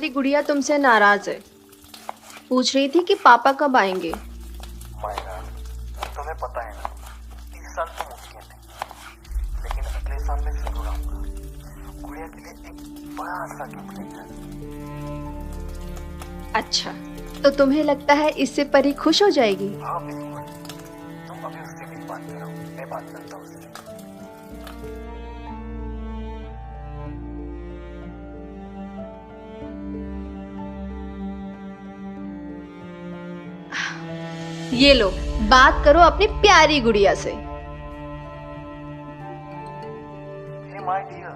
तुम्हारी गुड़िया तुमसे नाराज है। पूछ रही थी कि पापा कब आएंगे। मायरा, तुम्हें पता है ना, इस साल तो मुमकिन नहीं, लेकिन अगले साल मैं जरूर आऊंगा। गुड़िया के लिए एक बड़ा सा गिफ्ट लेकर। अच्छा, तो तुम्हें लगता है इससे परी खुश हो जाएगी? हाँ बिल्कुल, तुम अभी उससे भी बात करो, मैं बात करता हूँ उससे। ये लो, बात करो अपनी प्यारी गुड़िया से। Hey my dear,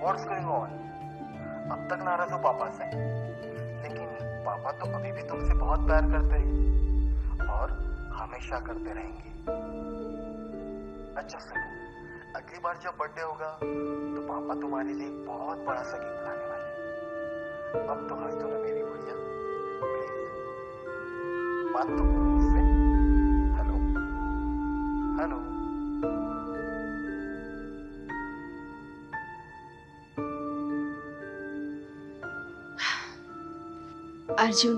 what's going on? अब तक नाराज हो पापा से, लेकिन पापा तो अभी भी तुमसे बहुत प्यार करते हैं और हमेशा करते रहेंगे। अच्छा सुनो, अगली बार जब बर्थडे होगा तो पापा तुम्हारे लिए बहुत बड़ा सा गिफ्ट लाने वाले हैं। अब तो हंस दो ना मेरी गुड़िया, प्लीज बात तो करो मुझसे। Hello hello. अर्जुन,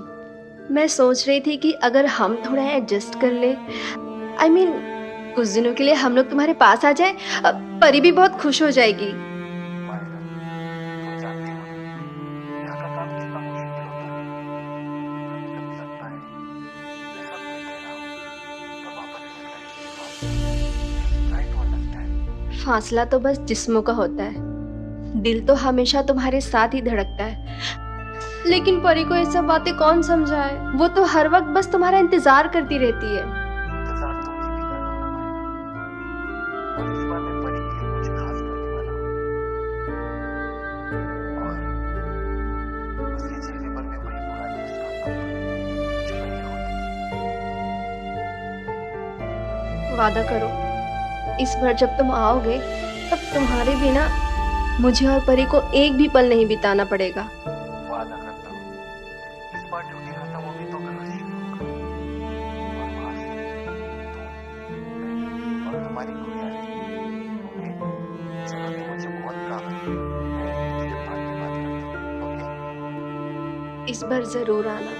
मैं सोच रही थी कि अगर हम थोड़ा एडजस्ट कर ले, आई मीन कुछ दिनों के लिए हम लोग तुम्हारे पास आ जाए, परी भी बहुत खुश हो जाएगी। मायरा, तुम जानती हो ना, यहाँ का काम कितना मुश्किल होता है। कभी कभी लगता है मैं सब कुछ दे रहा हूँ, पर वापस ट्राई टू अंडरस्टैंड। फासला तो बस जिस्मों का होता है, दिल तो हमेशा तुम्हारे साथ ही धड़कता है। लेकिन परी को ये सब बातें कौन समझाए? वो तो हर वक्त बस तुम्हारा इंतजार करती रहती है। इंतजार तो मैं भी कर रहा हूँ ना मायरा, और इस बार मैं परी के लिए कुछ खास करने वाला हूँ। और उसके चेहरे पर मैं वही पुरानी मुस्कान लाऊंगा जो पहले होती थी। वादा करो, इस बार जब तुम आओगे तब तुम्हारे बिना मुझे और परी को एक भी पल नहीं बिताना पड़ेगा। वादा करता हूँ, इस बार ड्यूटी खत्म होगी तो घर शुरू होगा, और वहां से तुम, मैं और हमारी गुड़िया रहेगी। ओके? चलो अभी मुझे बहुत काम है, मैं तुमसे बाद में बात करता हूँ। ओके? इस बार जरूर आना।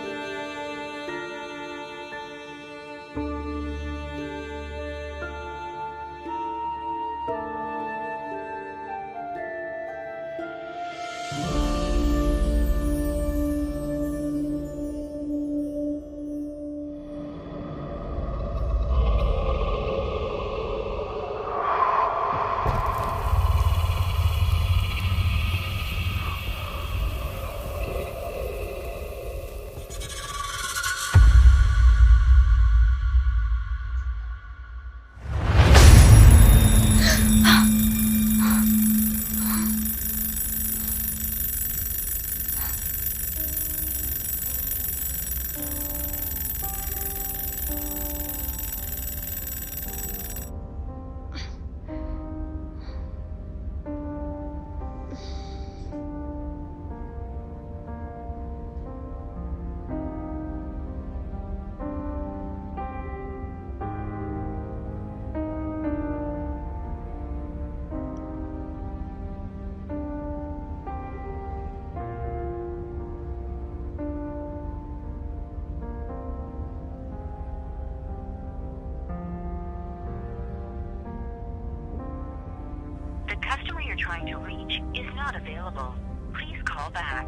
The customer you're trying to reach is not available. Please call back.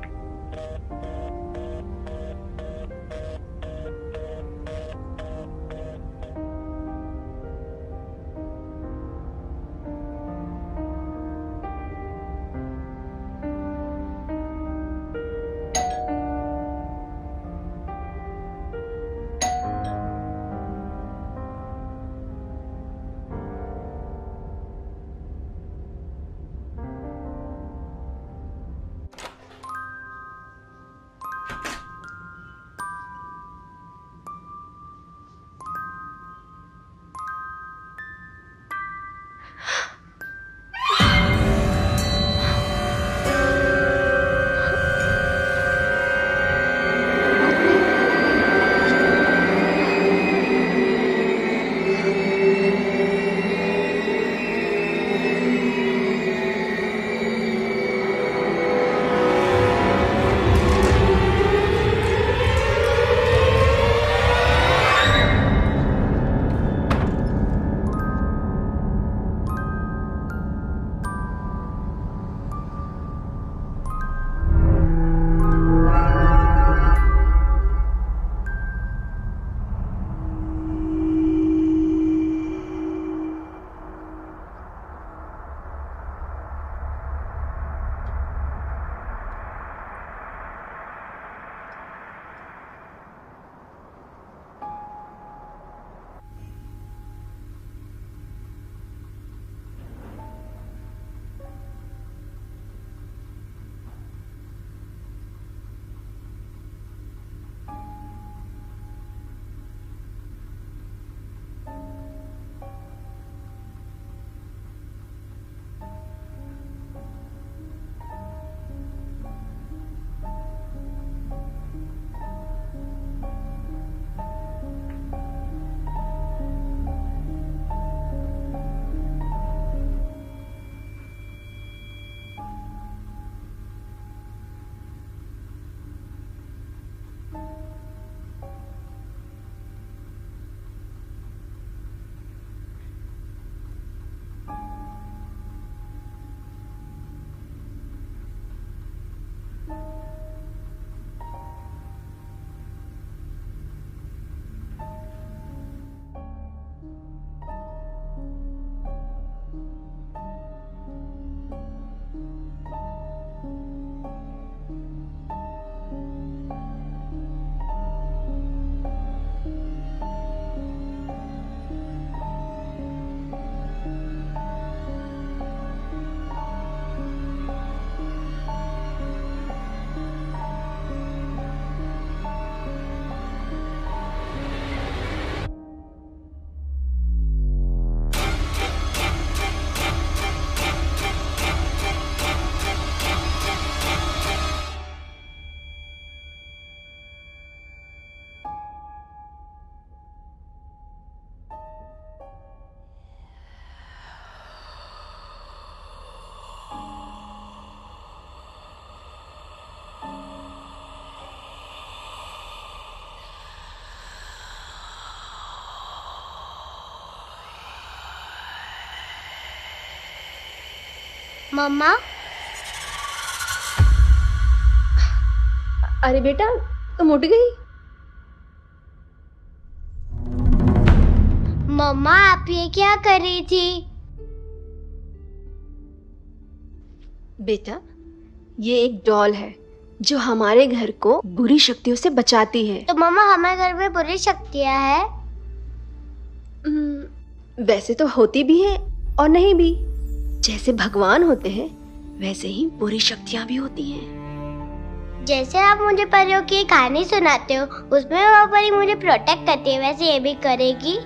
मम्मा, अरे बेटा, तुम उठ गई? मम्मा आप ये क्या कर रही थी? बेटा, ये एक डॉल है जो हमारे घर को बुरी शक्तियों से बचाती है। तो मम्मा हमारे घर में बुरी शक्तियाँ है? वैसे तो होती भी है और नहीं भी। जैसे भगवान होते हैं वैसे ही बुरी शक्तियाँ भी होती हैं। जैसे आप मुझे परियों की कहानी सुनाते हो, उसमें वो परी मुझे प्रोटेक्ट करती है, वैसे ये भी करेगी?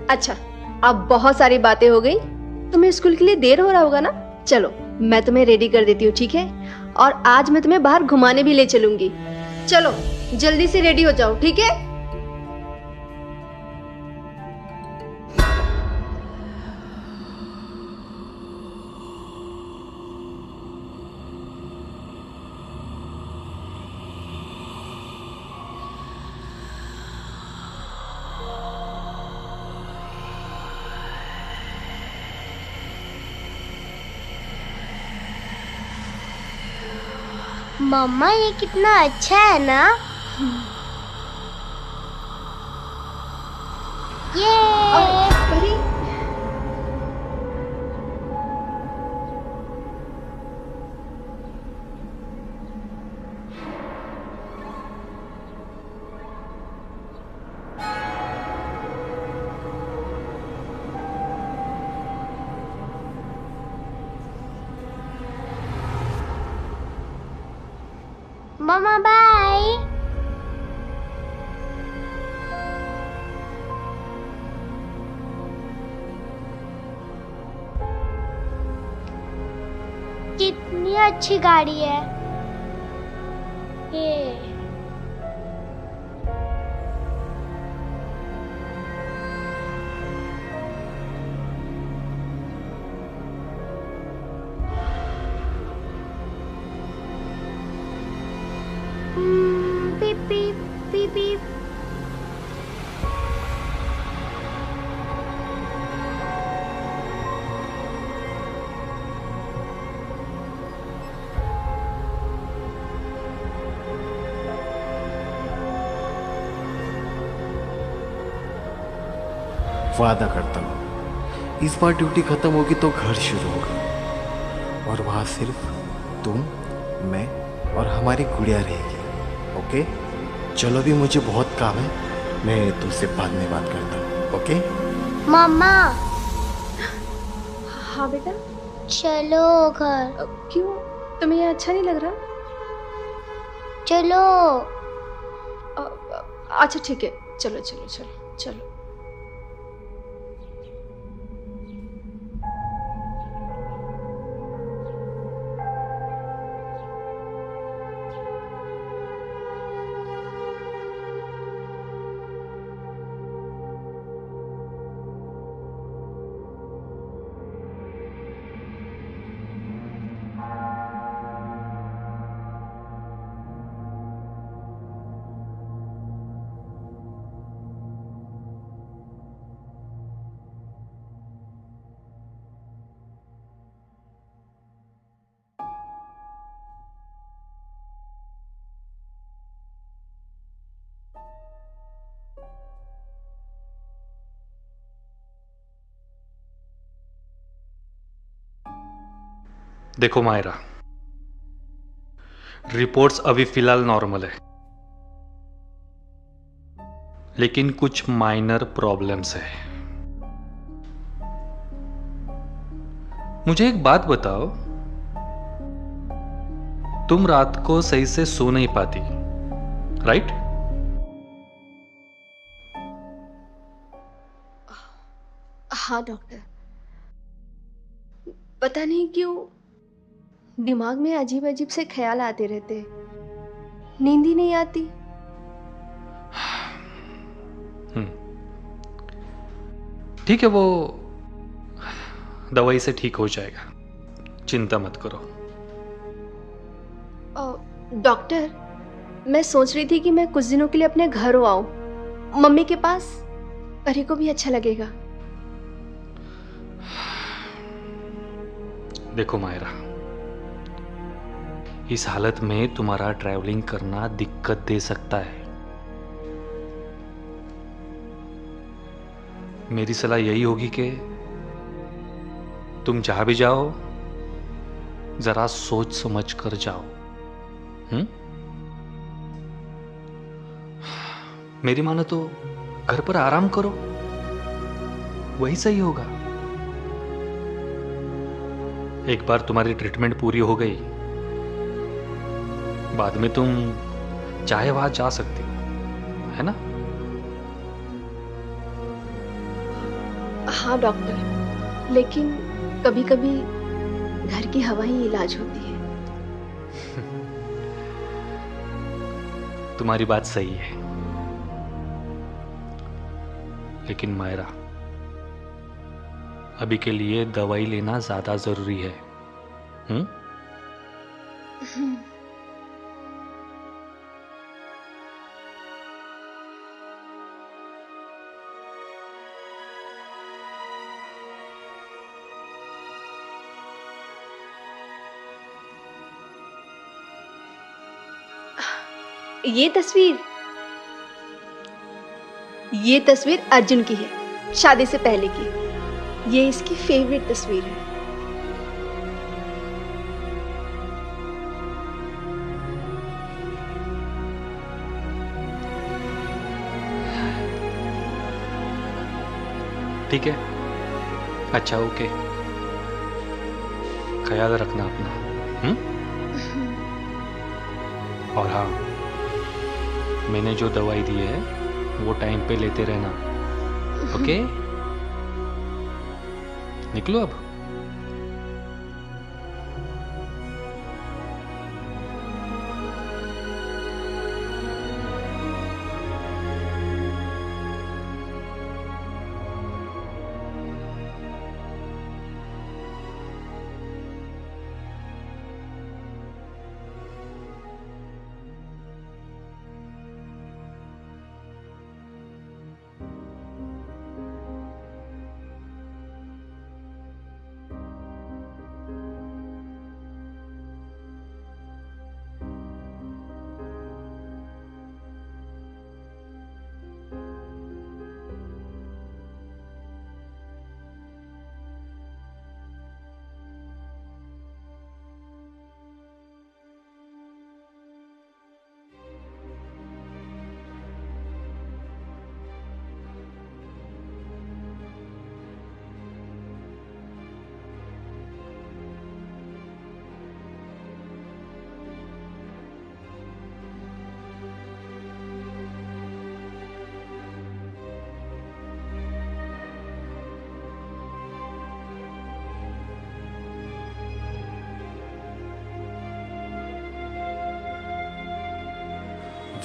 अच्छा, अब बहुत सारी बातें हो गई। तुम्हें स्कूल के लिए देर हो रहा होगा ना? चलो मैं तुम्हें रेडी कर देती हूँ, ठीक है? और आज मैं तुम्हें बाहर घुमाने भी ले चलूंगी। चलो जल्दी से रेडी हो जाओ, ठीक है? मम्मा ये कितना अच्छा है ना? ये परी, मम्मा बाय। कितनी अच्छी गाड़ी है ये। Beep beep beep beep. वादा करता हूँ इस बार ड्यूटी खत्म होगी तो घर शुरू होगा और वहाँ सिर्फ तुम, मैं और हमारी गुड़िया रहेगी। ओके? चलो भी मुझे बहुत काम है, मैं तुमसे बाद में बात करता हूँ। ओके? मम्मा हाँ बेटा। चलो घर। क्यों, तुम्हें ये अच्छा नहीं लग रहा? चलो। अच्छा ठीक है, चलो चलो चलो चलो। देखो मायरा, रिपोर्ट्स अभी फिलहाल नॉर्मल है, लेकिन कुछ माइनर प्रॉब्लम्स है। मुझे एक बात बताओ, तुम रात को सही से सो नहीं पाती, राइट? हाँ डॉक्टर, पता नहीं क्यों दिमाग में अजीब अजीब से ख्याल आते रहते, नींद ही नहीं आती। ठीक है, वो दवाई से ठीक हो जाएगा, चिंता मत करो। डॉक्टर, मैं सोच रही थी कि मैं कुछ दिनों के लिए अपने घर आऊं, मम्मी के पास। परी को भी अच्छा लगेगा। देखो मायरा, इस हालत में तुम्हारा ट्रैवलिंग करना दिक्कत दे सकता है। मेरी सलाह यही होगी कि तुम जहां भी जाओ जरा सोच समझ कर जाओ। मेरी मानो तो घर पर आराम करो, वही सही होगा। एक बार तुम्हारी ट्रीटमेंट पूरी हो गई, बाद में तुम चाहे वहां जा सकती हो, है ना? हाँ डॉक्टर, लेकिन कभी कभी घर की हवा ही इलाज होती है। तुम्हारी बात सही है, लेकिन मायरा अभी के लिए दवाई लेना ज्यादा जरूरी है। ये तस्वीर अर्जुन की है, शादी से पहले की। ये इसकी फेवरेट तस्वीर है। ठीक है, अच्छा ओके, ख्याल रखना अपना। और हाँ, मैंने जो दवाई दी है वो टाइम पे लेते रहना, ओके? निकलो अब।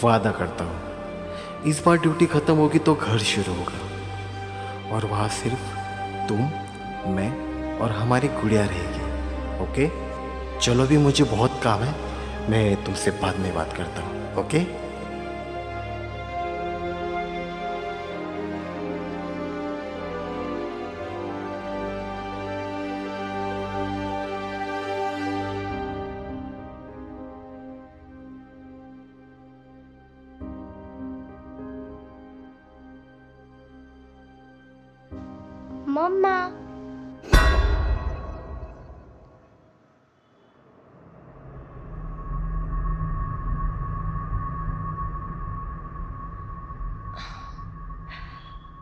वादा करता हूँ इस बार ड्यूटी खत्म होगी तो घर शुरू होगा, और वहाँ सिर्फ तुम, मैं और हमारी गुड़िया रहेगी। ओके? चलो, भी मुझे बहुत काम है, मैं तुमसे बाद में बात करता हूँ। ओके? मम्मा,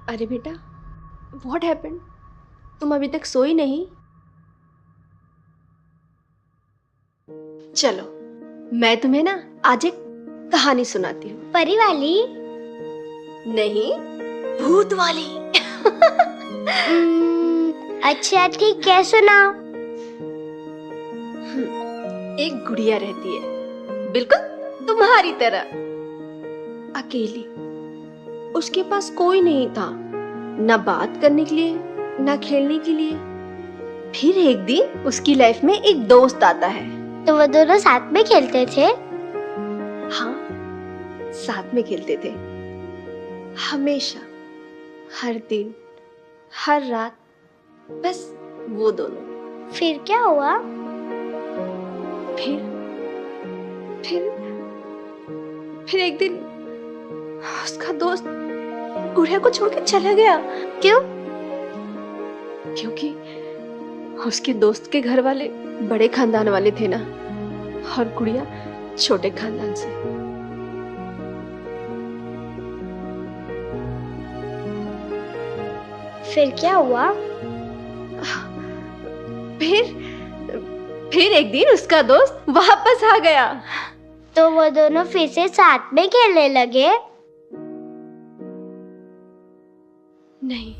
अरे बेटा, व्हाट हैपेंड? तुम अभी तक सोई नहीं? चलो, मैं तुम्हें ना आज एक कहानी सुनाती हूँ। परी वाली? नहीं, भूत वाली। अच्छा ठीक है, सुनाओ। एक गुड़िया रहती है, बिल्कुल तुम्हारी तरह, अकेली। उसके पास कोई नहीं था, ना बात करने के लिए, ना खेलने के लिए। फिर एक दिन उसकी लाइफ में एक दोस्त आता है। तो वो दोनों साथ में खेलते थे? हाँ, साथ में खेलते थे, हमेशा, हर दिन, हर रात, बस वो दोनों। फिर क्या हुआ? फिर फिर एक दिन उसका दोस्त गुड़िया को छोड़ के चला गया। क्यों? क्योंकि उसके दोस्त के घर वाले बड़े खानदान वाले थे ना, और गुड़िया छोटे खानदान से। फिर क्या हुआ? फिर एक दिन उसका दोस्त वापस आ गया। तो वो दोनों फिर से साथ में खेलने लगे? नहीं,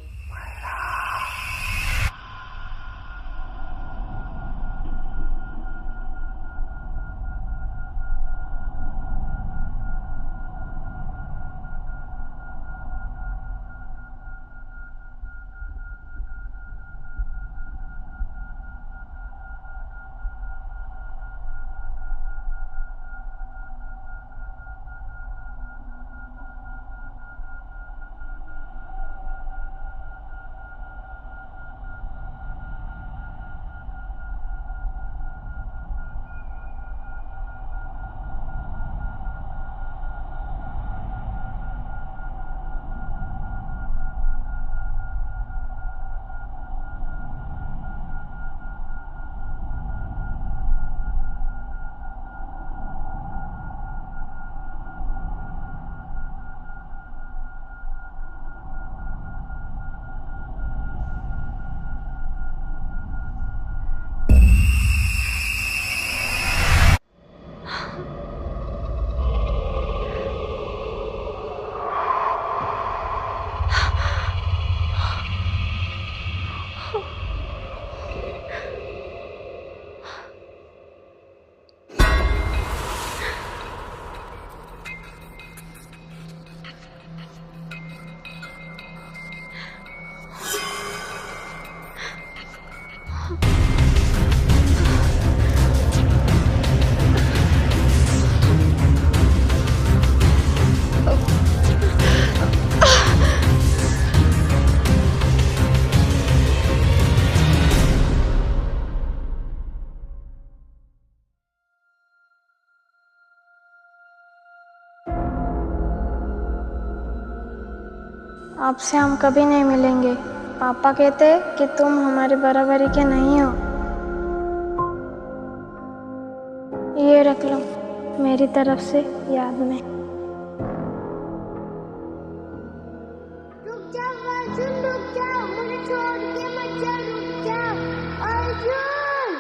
आपसे हम कभी नहीं मिलेंगे। पापा कहते कि तुम हमारे बराबरी के नहीं हो। ये रख लो मेरी तरफ से याद में। रुक जा अर्जुन, रुक जा, मुझे छोड़ के मत जा, रुक जा Arjun.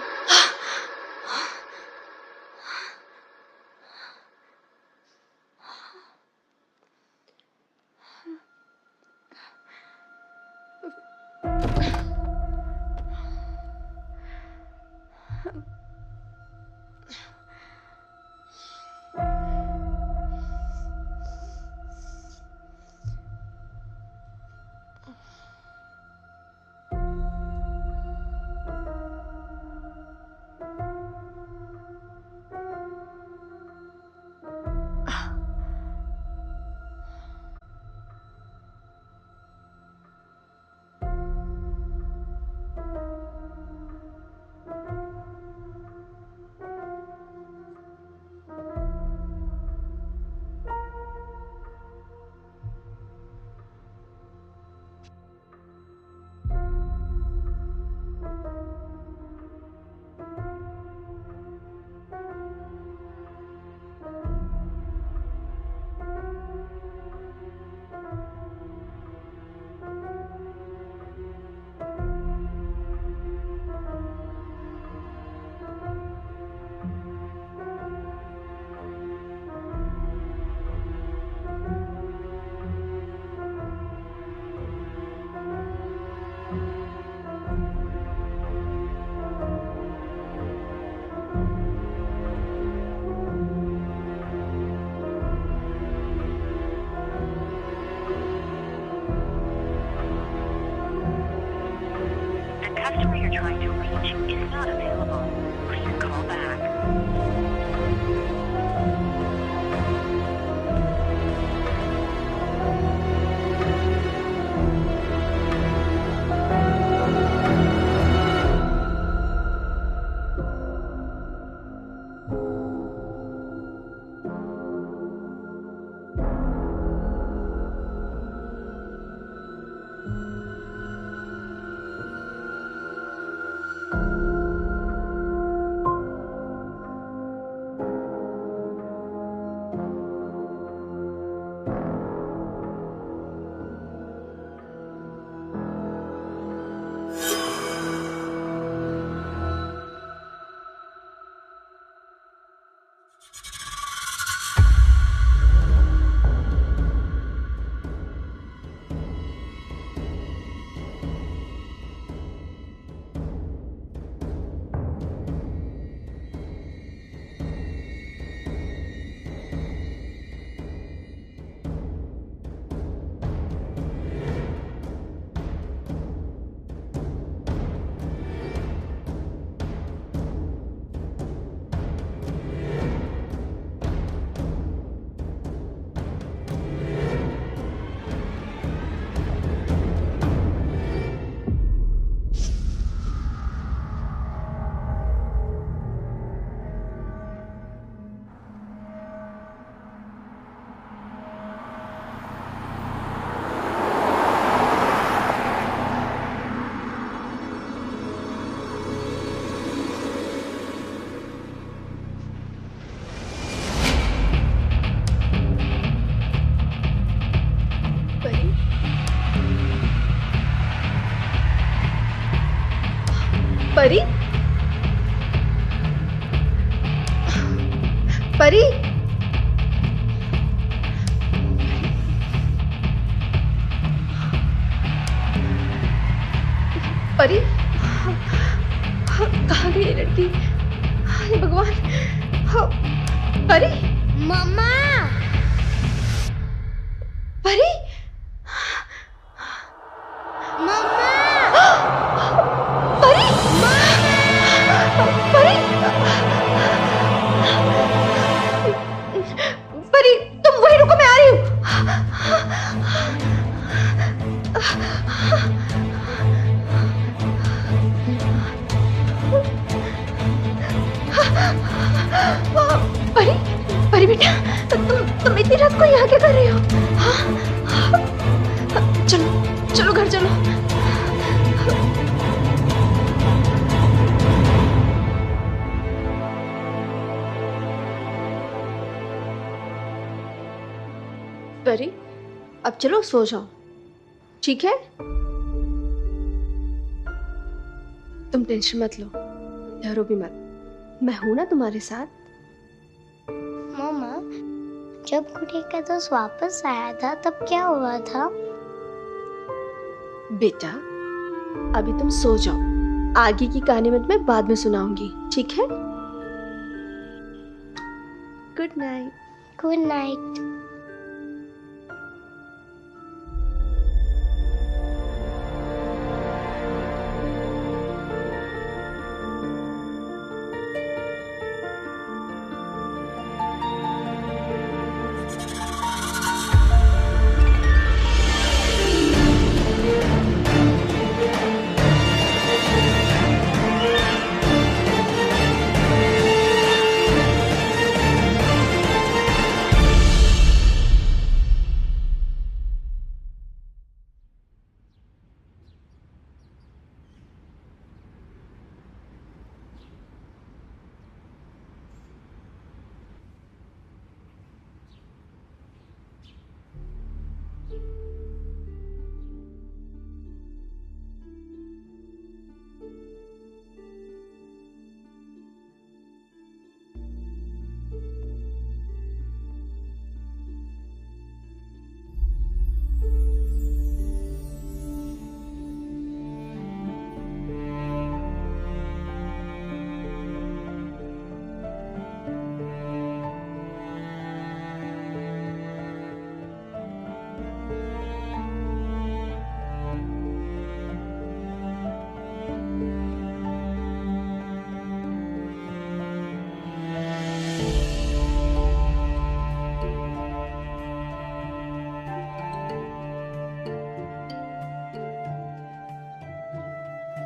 customer you're trying to reach is not available. Please call back. परी, परी, परी, कहाँ गई ये लड़की? हे भगवान, परी, मम्मा, परी, मम्मा, परी, परी, परी, तुम वहीं रुको, मैं आ रही हूँ। परी, परी बेटा, तुम इतनी रात को यहाँ क्या कर रही हो? चलो चलो घर चलो। परी, अब चलो सो जाओ, ठीक है? तुम टेंशन मत लो, डरो भी मत, मैं हूं ना तुम्हारे साथ। मम्मा, जब गुड़िया का दोस्त वापस आया था तब क्या हुआ था? बेटा, अभी तुम सो जाओ, आगे की कहानी मैं तुम्हें बाद में सुनाऊंगी, ठीक है? Good night. Good night.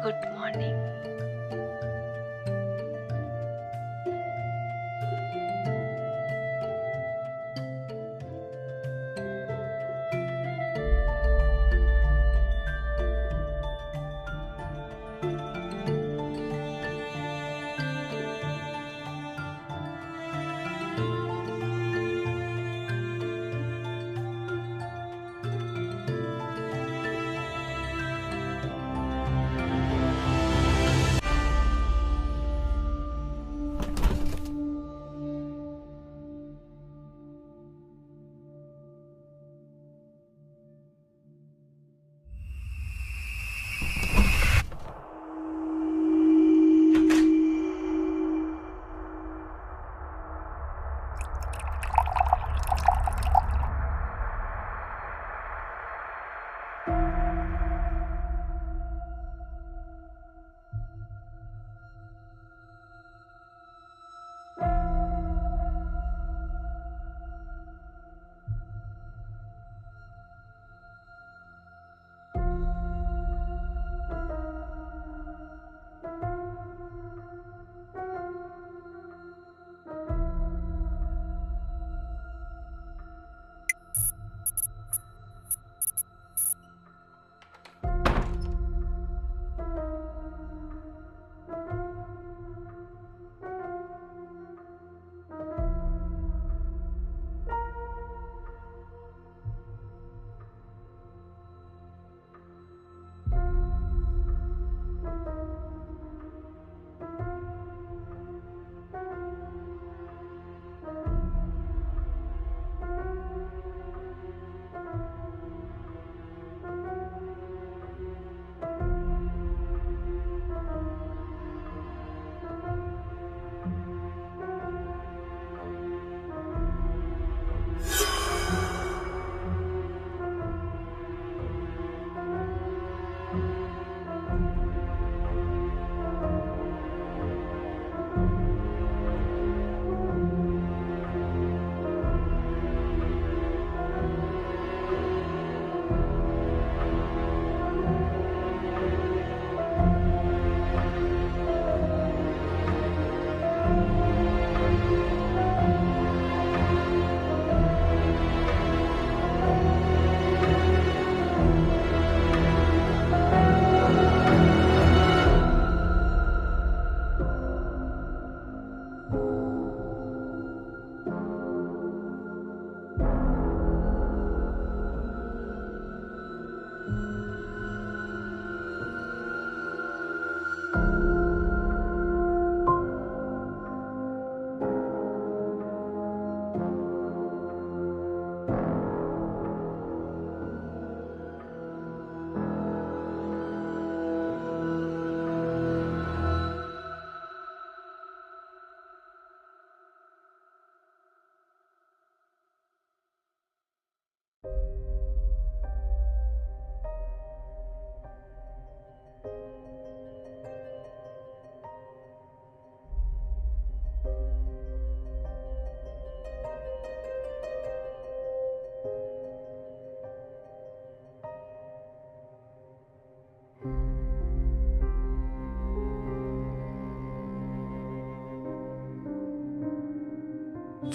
Good morning.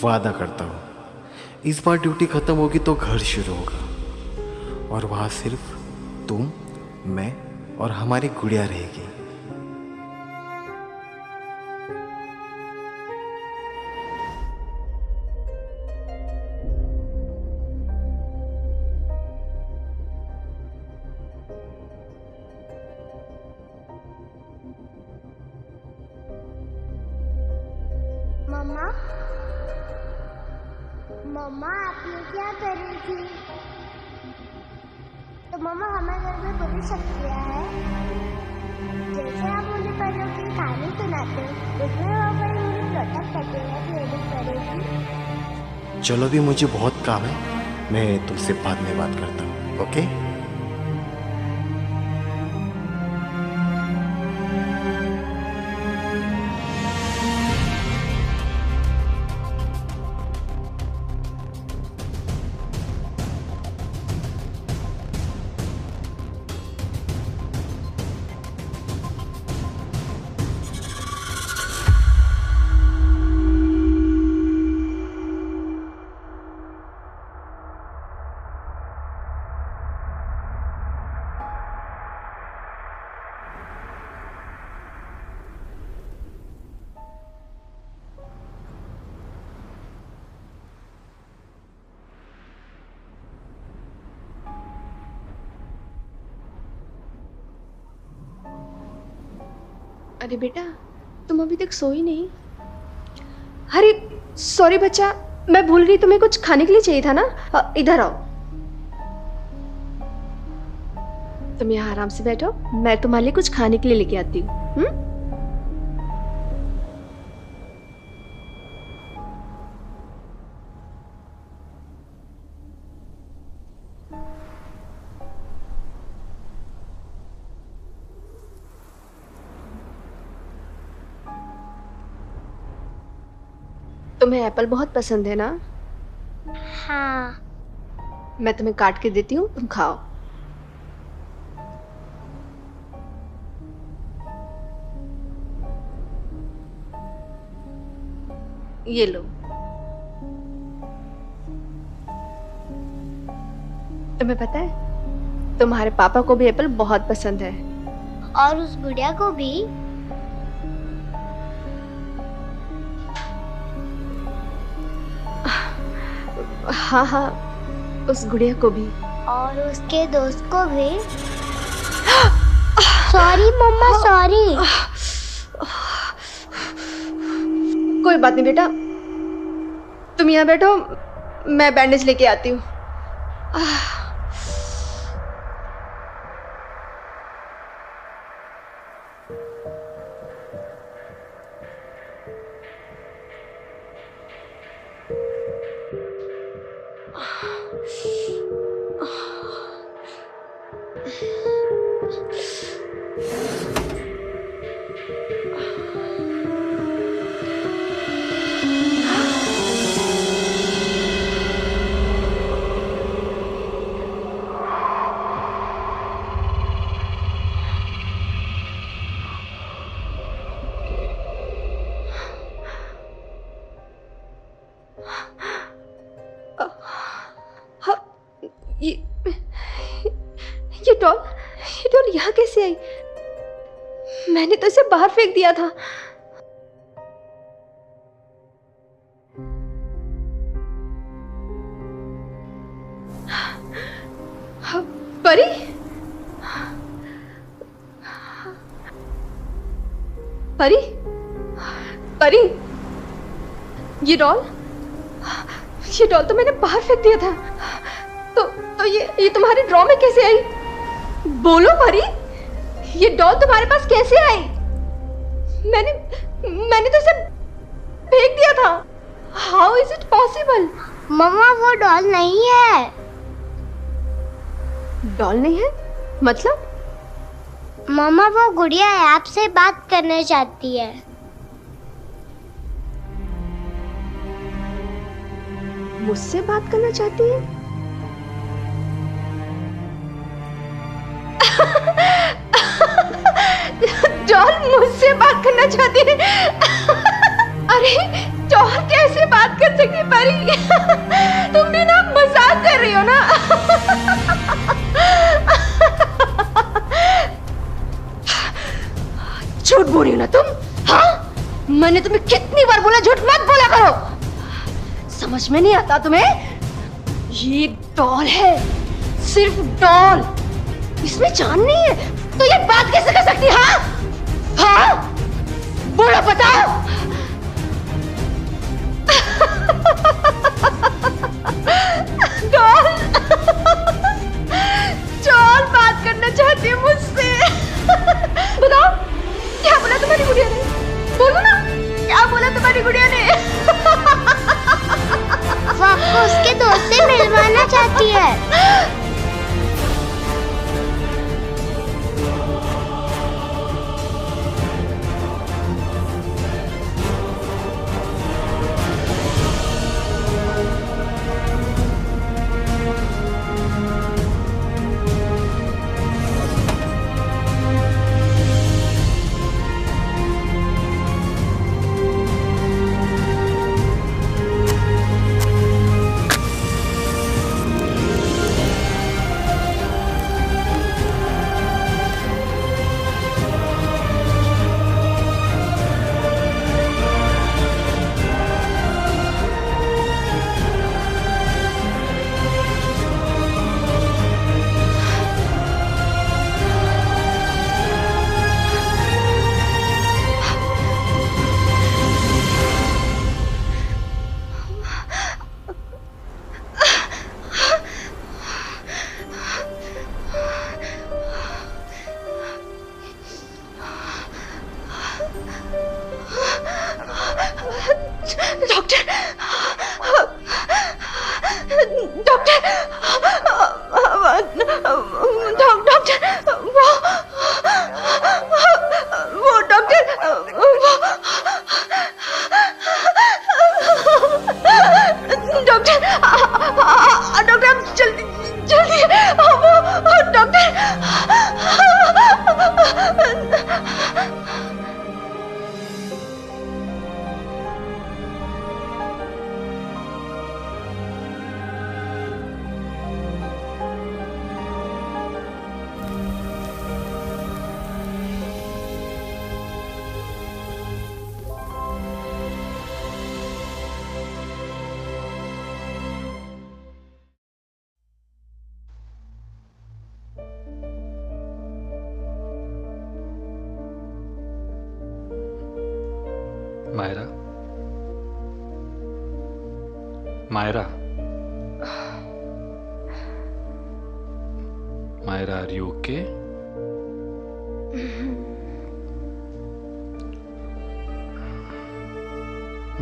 वादा करता हूँ इस बार ड्यूटी खत्म होगी तो घर शुरू होगा और वहाँ सिर्फ तुम, मैं और हमारी गुड़िया रहेगी। मम्मा, मम्मा आप ये क्या कर रही थी? तो मम्मा हमारे घर में बुरी शक्तियाँ है। जैसे आप मुझे पढ़ने की कहानी सुनाते हो उसमें वो बड़ी मुझे प्रोटेक्ट करते हैं कि एडिट करेगी। चलो अभी मुझे बहुत काम है, मैं तुमसे बाद में बात करता हूँ, ओके? अरे बेटा, तुम अभी तक सोई नहीं? अरे सॉरी बच्चा, मैं भूल गई, तुम्हें कुछ खाने के लिए चाहिए था ना? इधर आओ, तुम यहाँ आराम से बैठो, मैं तुम्हारे लिए कुछ खाने के लिए लेके आती हूँ। तुम्हें एप्पल बहुत पसंद है ना? हाँ। मैं तुम्हें काट के देती हूँ, तुम खाओ। ये लो। तुम्हें पता है तुम्हारे पापा को भी एप्पल बहुत पसंद है। और उस गुड़िया को भी। हाँ हाँ, उस गुड़िया को भी। और उसके दोस्त को भी। सॉरी मम्मा, सॉरी। कोई बात नहीं बेटा, तुम यहाँ बैठो, मैं बैंडेज लेके आती हूँ। ये डॉल यहाँ कैसे आई? मैंने तो इसे बाहर फेंक दिया था। परी? परी? परी? ये डॉल तो मैंने बाहर फेंक दिया था। तो ये तुम्हारे ड्रॉ में कैसे आई? बोलो परी, ये डॉल तुम्हारे पास कैसे आई? मैंने तो इसे फेंक दिया था। How is it possible? मम्मा वो डॉल नहीं है। डॉल नहीं है मतलब? मम्मा वो गुड़िया है, आपसे बात करना चाहती है। मुझसे बात करना चाहती है? डॉल मुझसे बात करना चाहती है? अरे डॉल कैसे बात कर सकती परी? तुम भी ना मजाक कर रही हो ना? झूठ बोल रही हो ना तुम? हाँ, मैंने तुम्हें कितनी बार बोला झूठ मत बोला करो। समझ में नहीं आता तुम्हें? ये डॉल है, सिर्फ डॉल, इसमें जान नहीं है तो ये बात कैसे कर सकती? हाँ हाँ, बोलो बताओ। डॉल डॉल बात करना चाहती है मुझसे। बताओ क्या बोला तुम्हारी गुड़िया ने? बोलो ना, क्या बोला तुम्हारी गुड़िया ने? वो आपको उसके दोस्त से मिलवाना चाहती है। Myra, Myra, Myra, are you okay?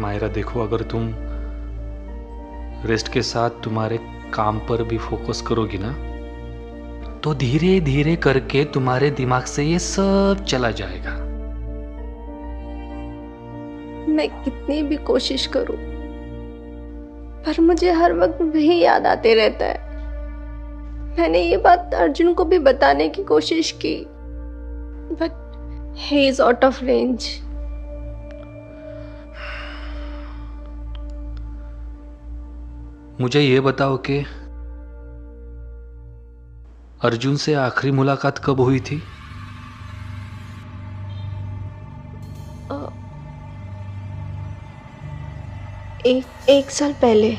Myra देखो, अगर तुम रेस्ट के साथ तुम्हारे काम पर भी फोकस करोगी ना, तो धीरे धीरे करके तुम्हारे दिमाग से ये सब चला जाएगा। मैं कितनी भी कोशिश करूं, पर मुझे हर वक्त वही याद आते रहता है। मैंने ये बात अर्जुन को भी बताने की कोशिश की, but he is out of range. मुझे ये बताओ कि अर्जुन से आखिरी मुलाकात कब हुई थी? एक साल पहले।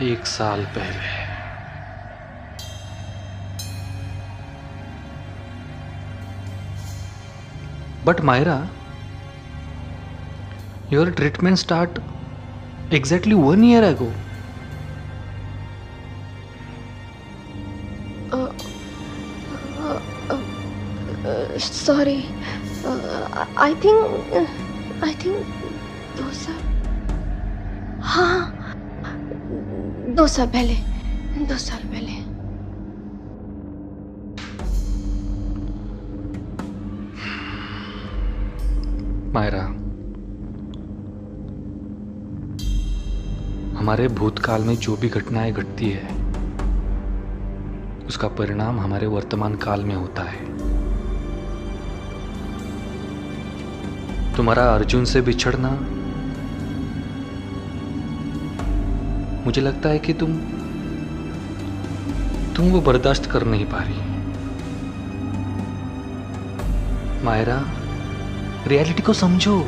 1 साल पहले। But Myra, your treatment start exactly 1 year ago. Sorry. I think 2 साल। हाँ, 2 साल पहले। 2 साल पहले। मायरा, हमारे भूतकाल में जो भी घटनाएं घटती है, उसका परिणाम हमारे वर्तमान काल में होता है। तुम्हारा अर्जुन से बिछड़ना, मुझे लगता है कि तुम वो बर्दाश्त कर नहीं पा रही। मायरा, रियलिटी को समझो।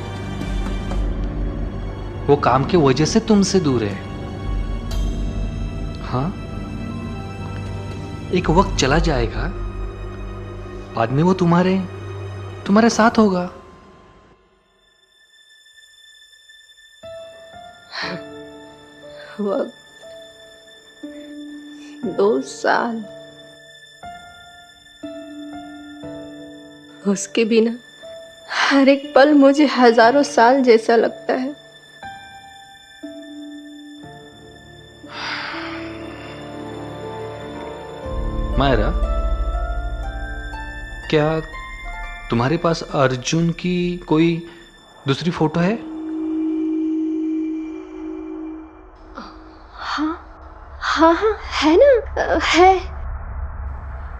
वो काम की वजह से तुमसे दूर है। हाँ, एक वक्त चला जाएगा, बाद में वो तुम्हारे साथ होगा। वक्त 2 साल, उसके बिना हर एक पल मुझे हजारों साल जैसा लगता है। मायरा, क्या तुम्हारे पास अर्जुन की कोई दूसरी फोटो है? हाँ, है ना, है।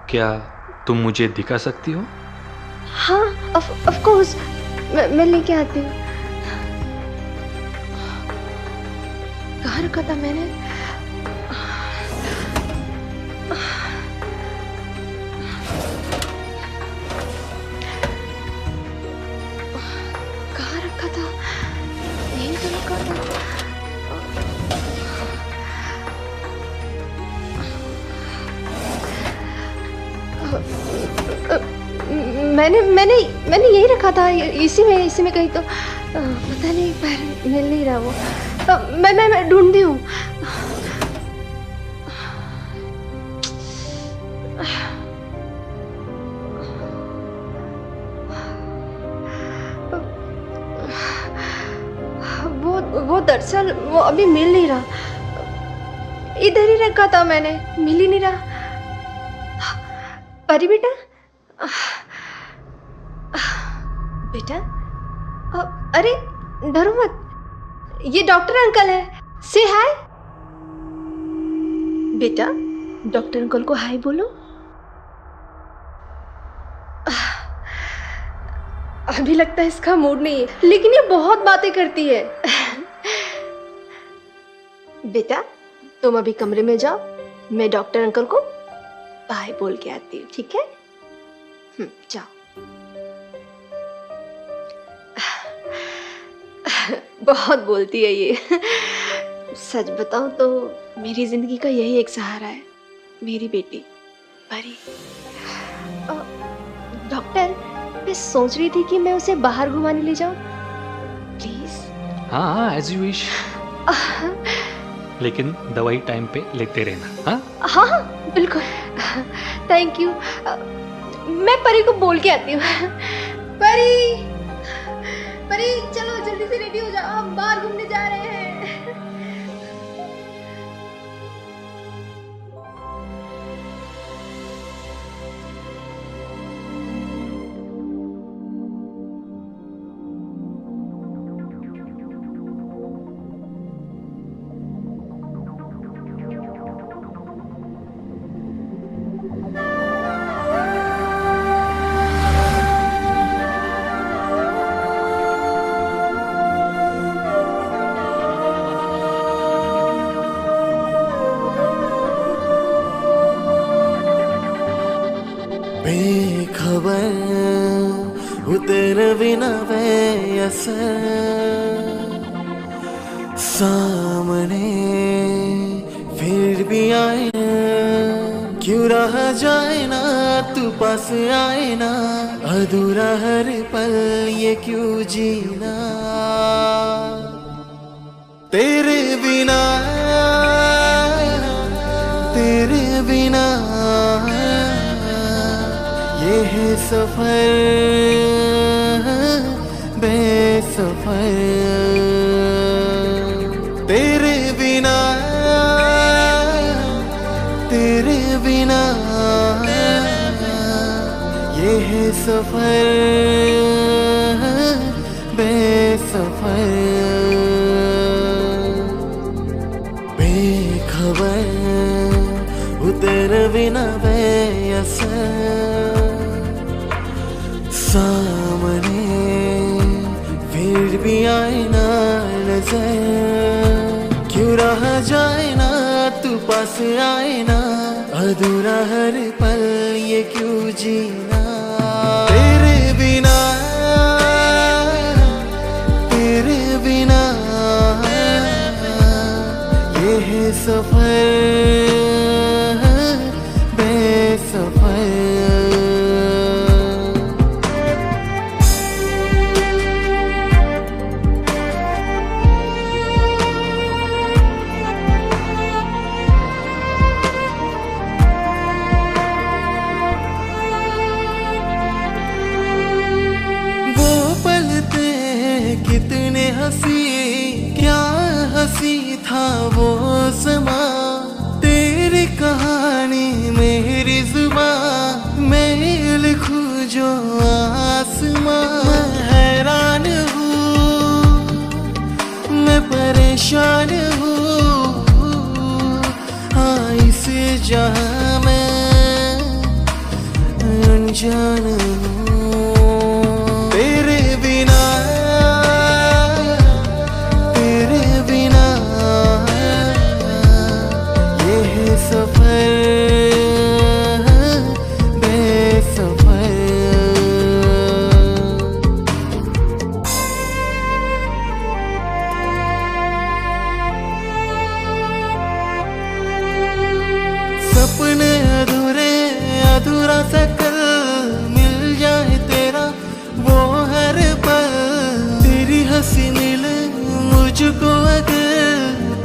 क्या तुम मुझे दिखा सकती हो? हाँ, ऑफ कोर्स, मैं लेके आती हूँ। कहाँ रखा था मैंने? कहाँ रखा था? यहीं तो रखा था। मैंने यही रखा था, इसी में कहीं तो, पता नहीं, पर मिल नहीं रहा वो। मैं ढूंढती हूँ। वो दरअसल वो अभी मिल नहीं रहा। इधर ही रखा था मैंने, मिल ही नहीं रहा। परी बेटा, बेटा, अरे डरो मत, ये डॉक्टर अंकल है, से हाय। बेटा, डॉक्टर अंकल को हाय बोलो। अभी लगता है इसका मूड नहीं है, लेकिन ये बहुत बातें करती है। बेटा, तुम अभी कमरे में जाओ, मैं डॉक्टर अंकल को बाय बोल के आती हूँ, ठीक है? जाओ। बहुत बोलती है ये। सच बताऊं तो मेरी जिंदगी का यही एक सहारा है, मेरी बेटी परी। डॉक्टर, मैं सोच रही थी कि मैं उसे बाहर घुमाने ले जाऊं, प्लीज। हाँ, एज यू विश, लेकिन दवाई टाइम पे लेते रहना। हाँ, बिल्कुल, थैंक यू। मैं परी को बोल के आती हूँ। परी, चलो जल्दी से रेडी हो जाओ, हम बाहर घूमने जा रहे हैं। बेखबर हूँ तेरे बिना बेअसर, सामने फिर भी आए क्यों रह जाए ना, तू पास आए ना, अधूरा हर पल ये क्यों जीना, तेरे बिना ये है सफर बेसफर, तेरे बिना ये है सफर बेसफर, बेखबर हूँ तेरे बिना बेअसर, सामने भी आए ना नजर, क्यों रहा जाए ना तू पास आए ना, अधूरा हर पल ये क्यों जीना, तेरे बिना ये है सफर बेसफर। कितने हंसी, क्या हंसी था वो समा, तेरी कहानी मेरी जुबान, मैं लिखूं जो आसमां। मैं हैरान हूँ, मैं परेशान हूँ, हाँ इसे जहाँ मैं अनजान हूँ, तेरे बिना सपने अधूरे, अधूरा सा कल मिल जाए तेरा वो हर पल, तेरी हंसी मिले मुझको अगर,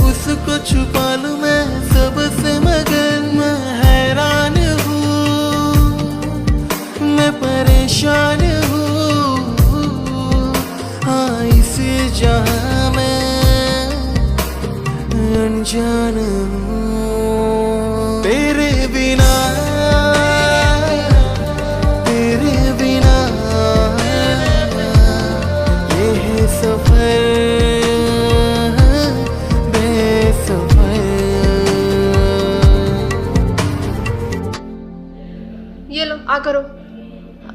उसको छुपा लूं मैं सबसे मगर। मैं हैरान हूँ, मैं परेशान हूँ, हाँ इसे जहाँ मैं अनजान हूँ, तेरे बिना ये है सफर बेसफर। ये लो आ करो,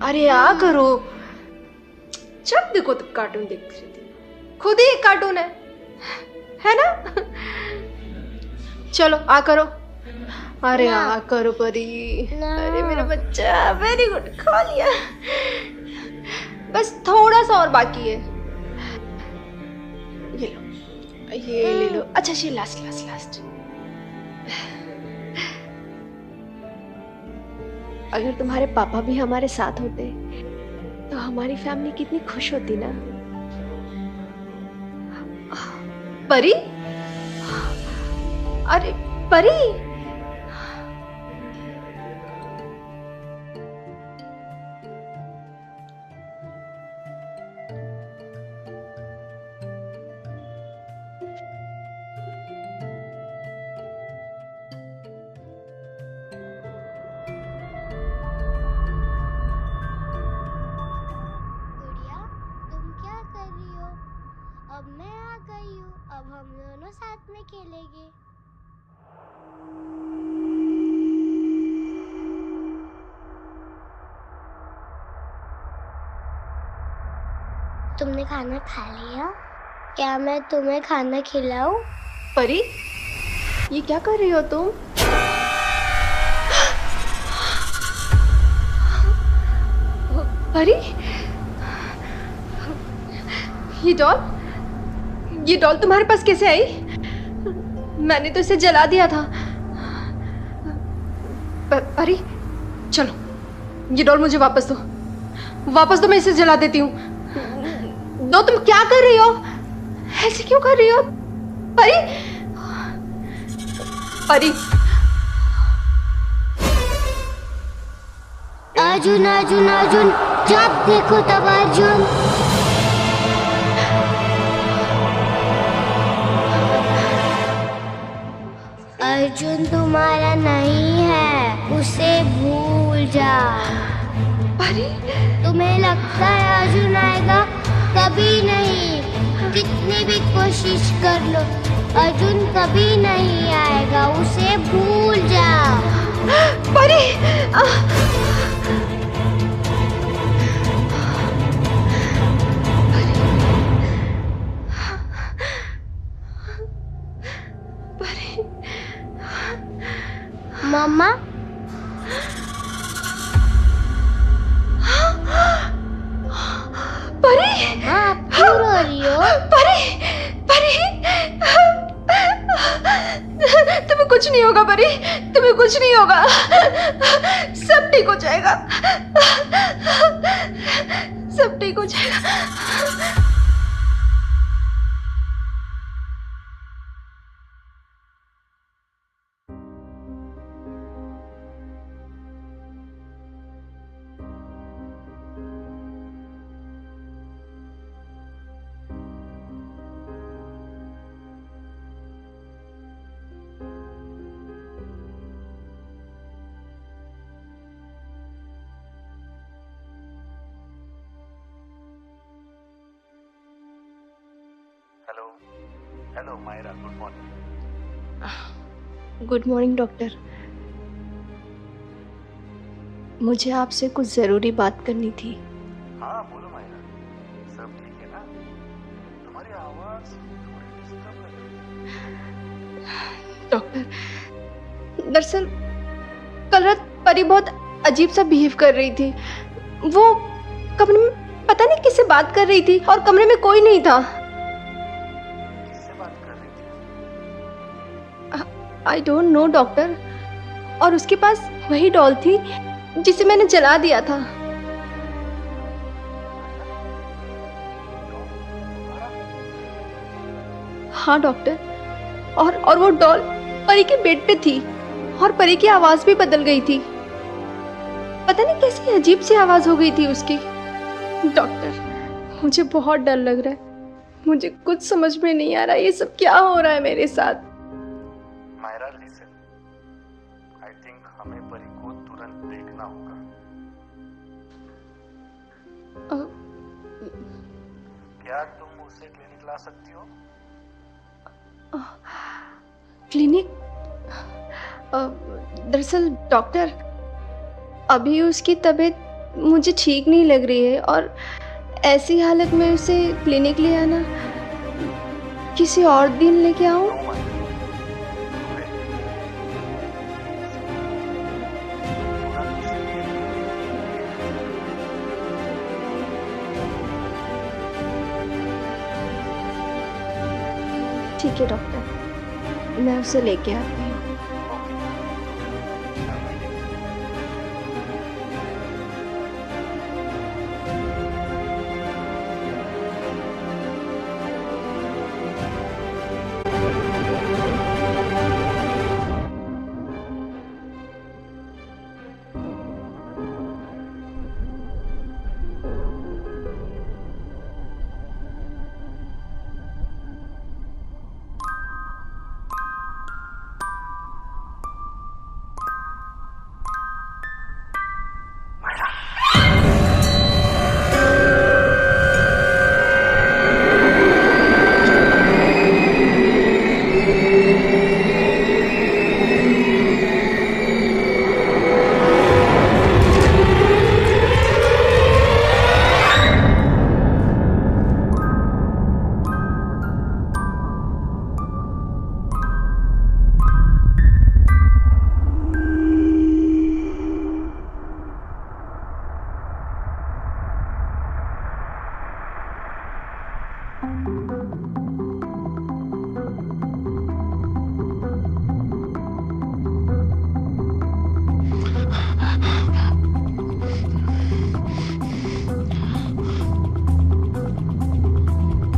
अरे आ करो, जब देखो तब कार्टून देख रही थी, खुद ही एक कार्टून है ना? चलो आ करो, अरे आ करो परी, अरे मेरा बच्चा, वेरी गुड, खा लिया, बस थोड़ा सा और बाकी है, ये लो, ये ले लो, अच्छा ये लास्ट लास्ट लास्ट। अगर तुम्हारे पापा भी हमारे साथ होते तो हमारी फैमिली कितनी खुश होती ना। परी, अरे परी, अब मैं आ गई हूँ, अब हम दोनों साथ में खेलेंगे। तुमने खाना खा लिया? क्या मैं तुम्हें खाना खिलाऊं? परी, ये क्या कर रही हो तुम? परी, ये डॉल तुम्हारे पास कैसे आई? मैंने तो इसे जला दिया था। परी, चलो ये डॉल मुझे वापस दो, मैं इसे जला देती हूँ। दो, तुम क्या कर रही हो? ऐसे क्यों कर रही हो? परी, परी, अर्जुन अर्जुन अर्जुन, जब देखो तब अर्जुन। अर्जुन तुम्हारा नहीं है, उसे भूल जा। परी, तुम्हें लगता है अर्जुन आएगा? कभी नहीं, कितनी भी कोशिश कर लो, अर्जुन कभी नहीं आएगा, उसे भूल जा। परी, मम्मा परी, हाँ आप क्यों रो रही हो? परी, परी, तुम्हें कुछ नहीं होगा परी, तुम्हें कुछ नहीं होगा, सब ठीक हो जाएगा, सब ठीक हो जाएगा। Hello hello Myra, good morning. Good morning doctor, मुझे आपसे कुछ ज़रूरी बात करनी थी। हाँ बोलो मायरा, सब ठीक है ना? तुम्हारी आवाज थोड़ी डिस्टर्ब लग रही है। डॉक्टर, दरअसल कल रात परी बहुत अजीब सा बिहेव कर रही थी। वो कमरे में पता नहीं किससे बात कर रही थी और कमरे में कोई नहीं था। किससे बात कर रही थी? आई डोंट नो डॉक्टर, और उसके पास वही डॉल थी जिसे मैंने जला दिया था। हाँ डॉक्टर, और वो डॉल परी के बेड पे थी और परी की आवाज भी बदल गई थी। पता नहीं कैसी अजीब सी आवाज हो गई थी उसकी। डॉक्टर, मुझे बहुत डर लग रहा है, मुझे कुछ समझ में नहीं आ रहा ये सब क्या हो रहा है मेरे साथ। मायरा लिसन, आई थिंक हमें परी को तुरंत देखना होगा। क्या तुम उसे क्लिनिक ला सकती हो? क्लिनिक? दरअसल डॉक्टर, अभी उसकी तबीयत मुझे ठीक नहीं लग रही है और ऐसी हालत में उसे क्लिनिक ले आना, किसी और दिन लेके आऊं? नो मायरा, ठीक है डॉक्टर, मैं उसे लेके आती हूँ।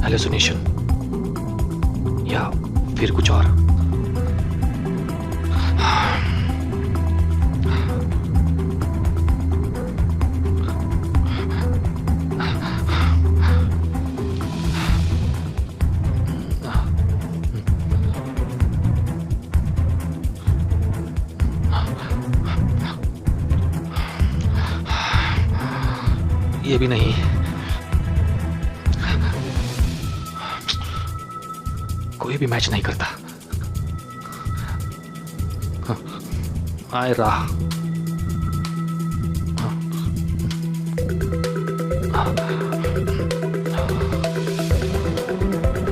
हेलुसिनेशन या फिर कुछ और? ये भी नहीं। कोई भी मैच नहीं करता। आए रहा।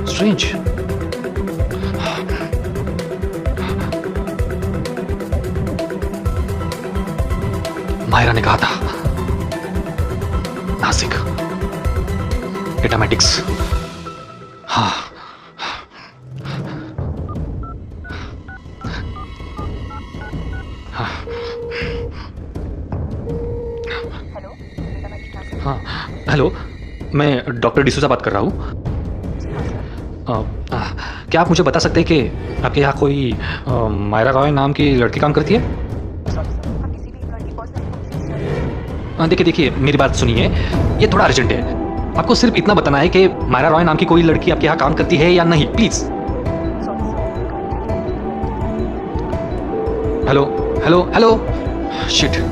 स्ट्रेंज। मायरा ने कहा था, नासिक एटामेटिक्स। हाँ, हाँ, हाँ, हेलो, मैं डॉक्टर डिसूजा बात कर रहा हूँ। क्या आप मुझे बता सकते हैं कि आपके यहाँ कोई मायरा रॉय नाम की लड़की काम करती है? देखिए, मेरी बात सुनिए, ये थोड़ा अर्जेंट है। आपको सिर्फ इतना बताना है कि मायरा रॉय नाम की कोई लड़की आपके यहाँ काम करती है या नहीं, please. Hello hello hello, shit.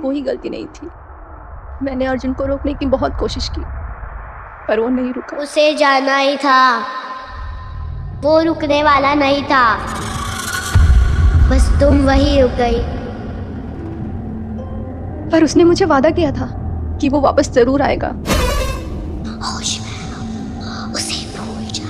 कोई गलती नहीं थी। मैंने अर्जुन को रोकने की बहुत कोशिश की, पर वो नहीं रुका। उसे जाना ही था, वो रुकने वाला नहीं था, बस तुम वही रुक गई। पर उसने मुझे वादा किया था कि वो वापस जरूर आएगा। होश में उसे भूल जा।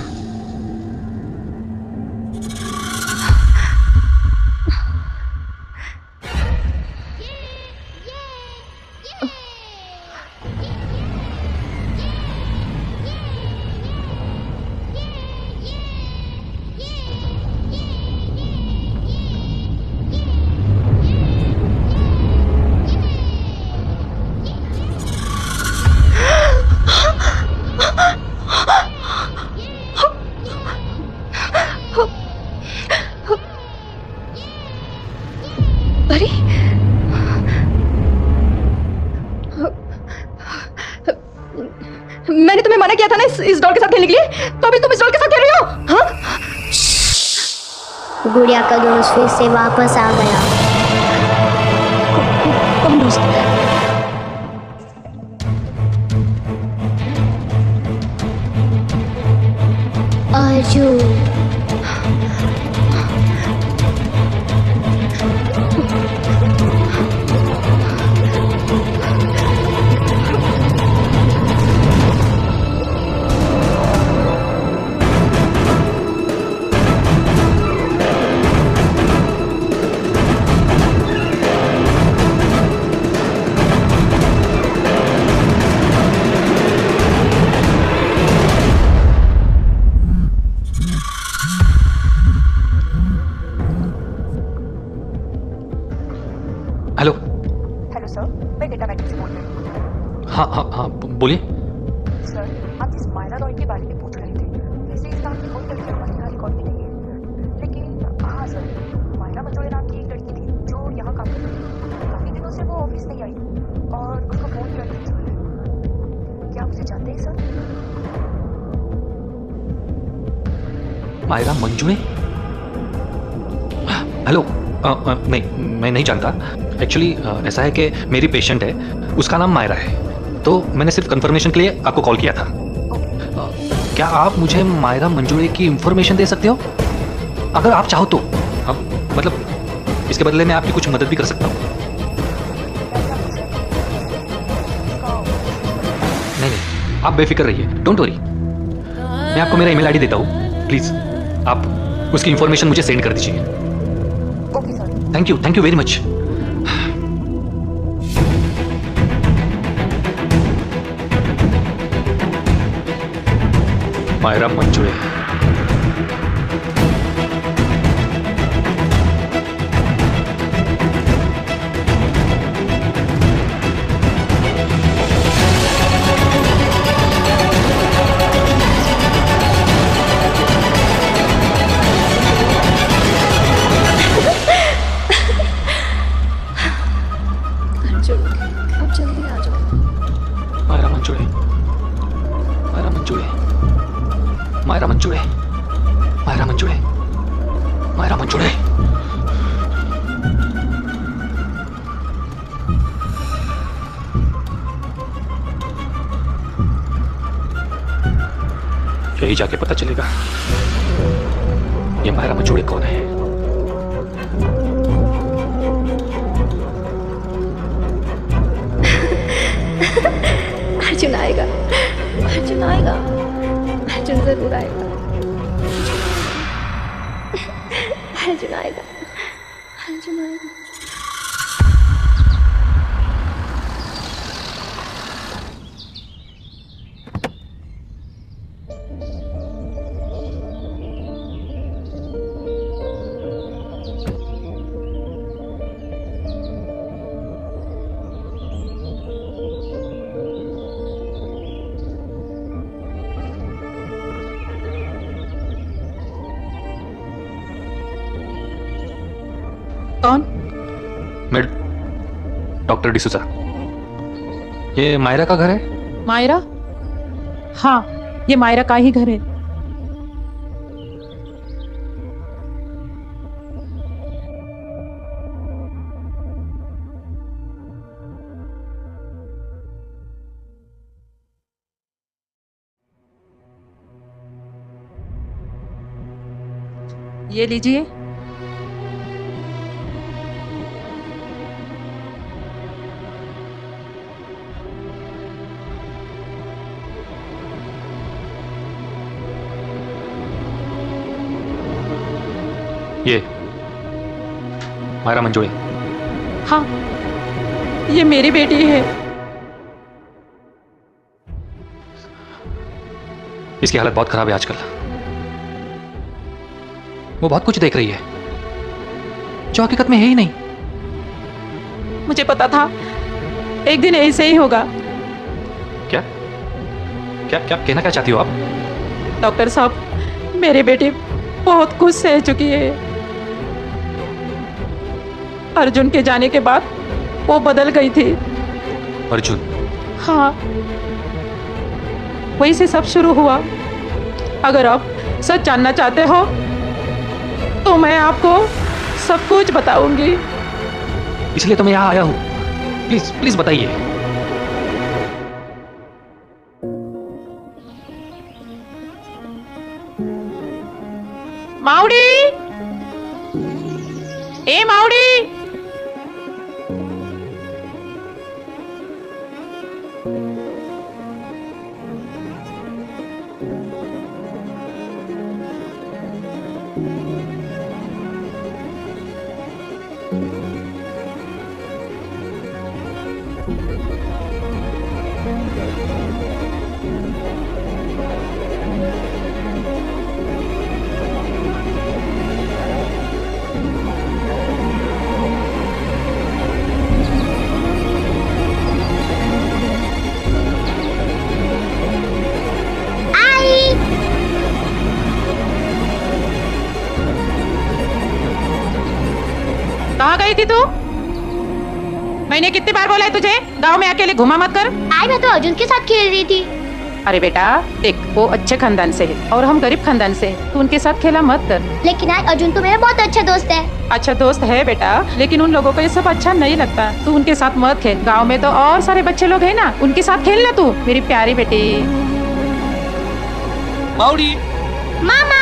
अरे मैंने तुम्हें मना किया था ना इस डॉल के साथ खेलने के लिए, तो अभी तुम इस डॉल के साथ खेल रही हो? हाँ? गुड़िया का दोस्त फिर से वापस आ गया। कौन दोस्त? अर्जुन। हेलो हेलो सर, मैं डेटा मैट्रिक्स से बोल रही हूँ। हाँ हाँ हाँ, बोलिए। सर, आप जिस मायरा रॉय के बारे में पूछ रहे थे, वैसे इस नाम की कोई लड़की हमारे यहाँ रिकॉर्ड में नहीं है। लेकिन हाँ सर, मायरा मंजोड़े नाम की एक लड़की थी जो यहाँ काम करती थी। काफी दिनों से वो ऑफिस नहीं आई और उसका फोन भी अटेंड है। क्या आप उसे जानते हैं सर? मायरा मंजुळे? हेलो, नहीं, मैं नहीं जानता। एक्चुअली ऐसा है कि मेरी पेशेंट है, उसका नाम मायरा है, तो मैंने सिर्फ कंफर्मेशन के लिए आपको कॉल किया था। क्या आप मुझे मायरा मंजुळे की इंफॉर्मेशन दे सकते हो? अगर आप चाहो तो। मतलब इसके बदले में आपकी कुछ मदद भी कर सकता हूँ। नहीं नहीं, आप बेफिक्र रहिए, डोंट वरी। मैं आपको मेरा ईमेल आईडी देता हूँ, प्लीज़ आप उसकी इंफॉर्मेशन मुझे सेंड कर दीजिए। Okay sir. Thank you very much. Myra Manjule. अब जल्दी आ जाओ। मायरा मंजुळे, मायरा मंजुळे, मायरा मंजुळे, मायरा मंजुळे, मायरा मंजुळे। कहीं जाके पता चलेगा ये मायरा मंजूड़े कौन है। अर्जुन आएगा, अर्जुन आएगा, अर्जुन जरूर आएगा, अर्जुन आएगा, अर्जुन आएगा। कौन? मैं डॉक्टर डिसूजा। ये मायरा का घर है? मायरा? हाँ, ये मायरा का ही घर है। ये लीजिए। ये मायरा मंजूड़े। हाँ, ये मेरी बेटी है। इसकी हालत बहुत खराब है आजकल। वो बहुत कुछ देख रही है जो हकीकत में है ही नहीं। मुझे पता था एक दिन ऐसे ही होगा। क्या क्या क्या कहना क्या चाहती हो आप? डॉक्टर साहब, मेरी बेटी बहुत कुछ सह चुकी है। अर्जुन के जाने के बाद वो बदल गई थी। अर्जुन? हाँ, वहीं से सब शुरू हुआ। अगर आप सच जानना चाहते हो तो मैं आपको सब कुछ बताऊंगी। इसलिए तो मैं यहाँ आया हूँ। प्लीज प्लीज बताइए। माउडी, ए माउडी, कहाँ गई थी तू? मैंने कितनी बार बोला है तुझे गांव में अकेले घुमा मत कर। आज मैं तो अर्जुन के साथ खेल रही थी। अरे बेटा देख, वो अच्छे खानदान से है और हम गरीब खानदान से हैं। तू उनके साथ खेला मत कर। लेकिन आज अर्जुन तो मेरा बहुत अच्छा दोस्त है। अच्छा दोस्त है बेटा, लेकिन उन लोगों को ये सब अच्छा नहीं लगता। तू उनके साथ मत खेल। गांव में तो और सारे बच्चे लोग हैं ना, उनके साथ खेलना तू, मेरी प्यारी बेटी। माउडी, मामा,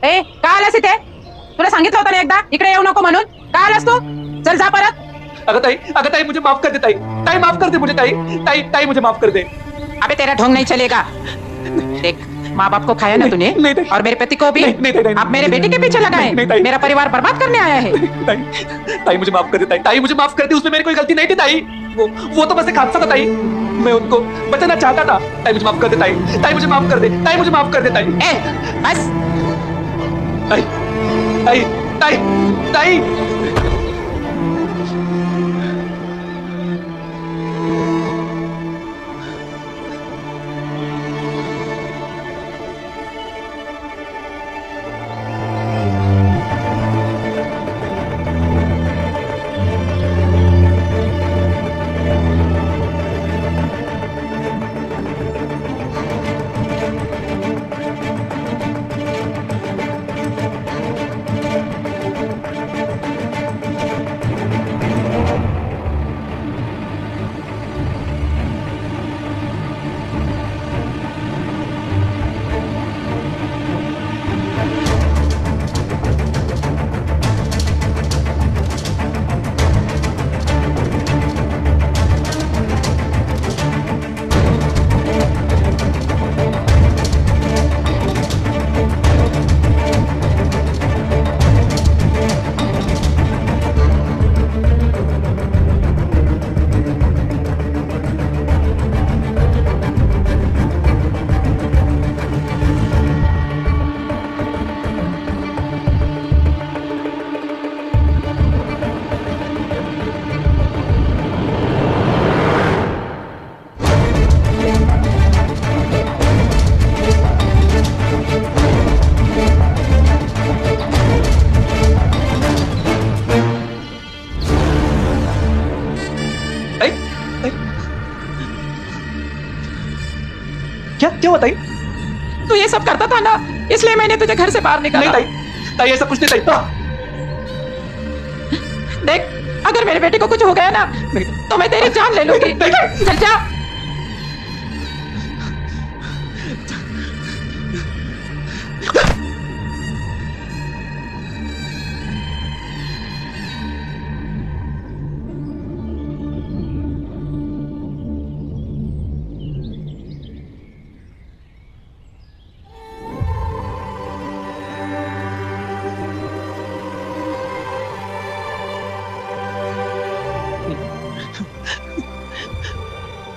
ए का आलास इथे? तुला सांगितलं होतं ना एकदा इकडे येऊ नको म्हणून? का आलास तू? चल जा परत। अगं ताई मुझे माफ कर दे। ताई ताई माफ कर दे मुझे। ताई ताई ताई मुझे माफ कर दे। अबे तेरा ढोंग नहीं चलेगा। देख, माँ बाप को खाया ना तूने, नहीं, नहीं। और मेरे पति को भी। नहीं, अब मेरे बेटे के पीछे लगा नहीं, है। मेरा परिवार बर्बाद करने आया है। ताई मुझे माफ कर दे। ताई मुझे माफ कर दे। उसमें मेरी कोई गलती नहीं थी ताई। वो तो बस एक हादसा था ताई। मैं उनको बचाना चाहता था। ताई मुझे माफ कर दे। ताई मुझे माफ कर दे। ताई मुझे माफ कर दे। ताई बस। ताई ताई ताई ताई हुआ ताई? तू ये सब करता था ना, इसलिए मैंने तुझे घर से बाहर नहीं निकाला। ताई, ताई ऐसा कुछ नहीं ताई। देख, अगर मेरे बेटे को कुछ हो गया ना तो मैं तेरी जान ले लूंगी। चल जा।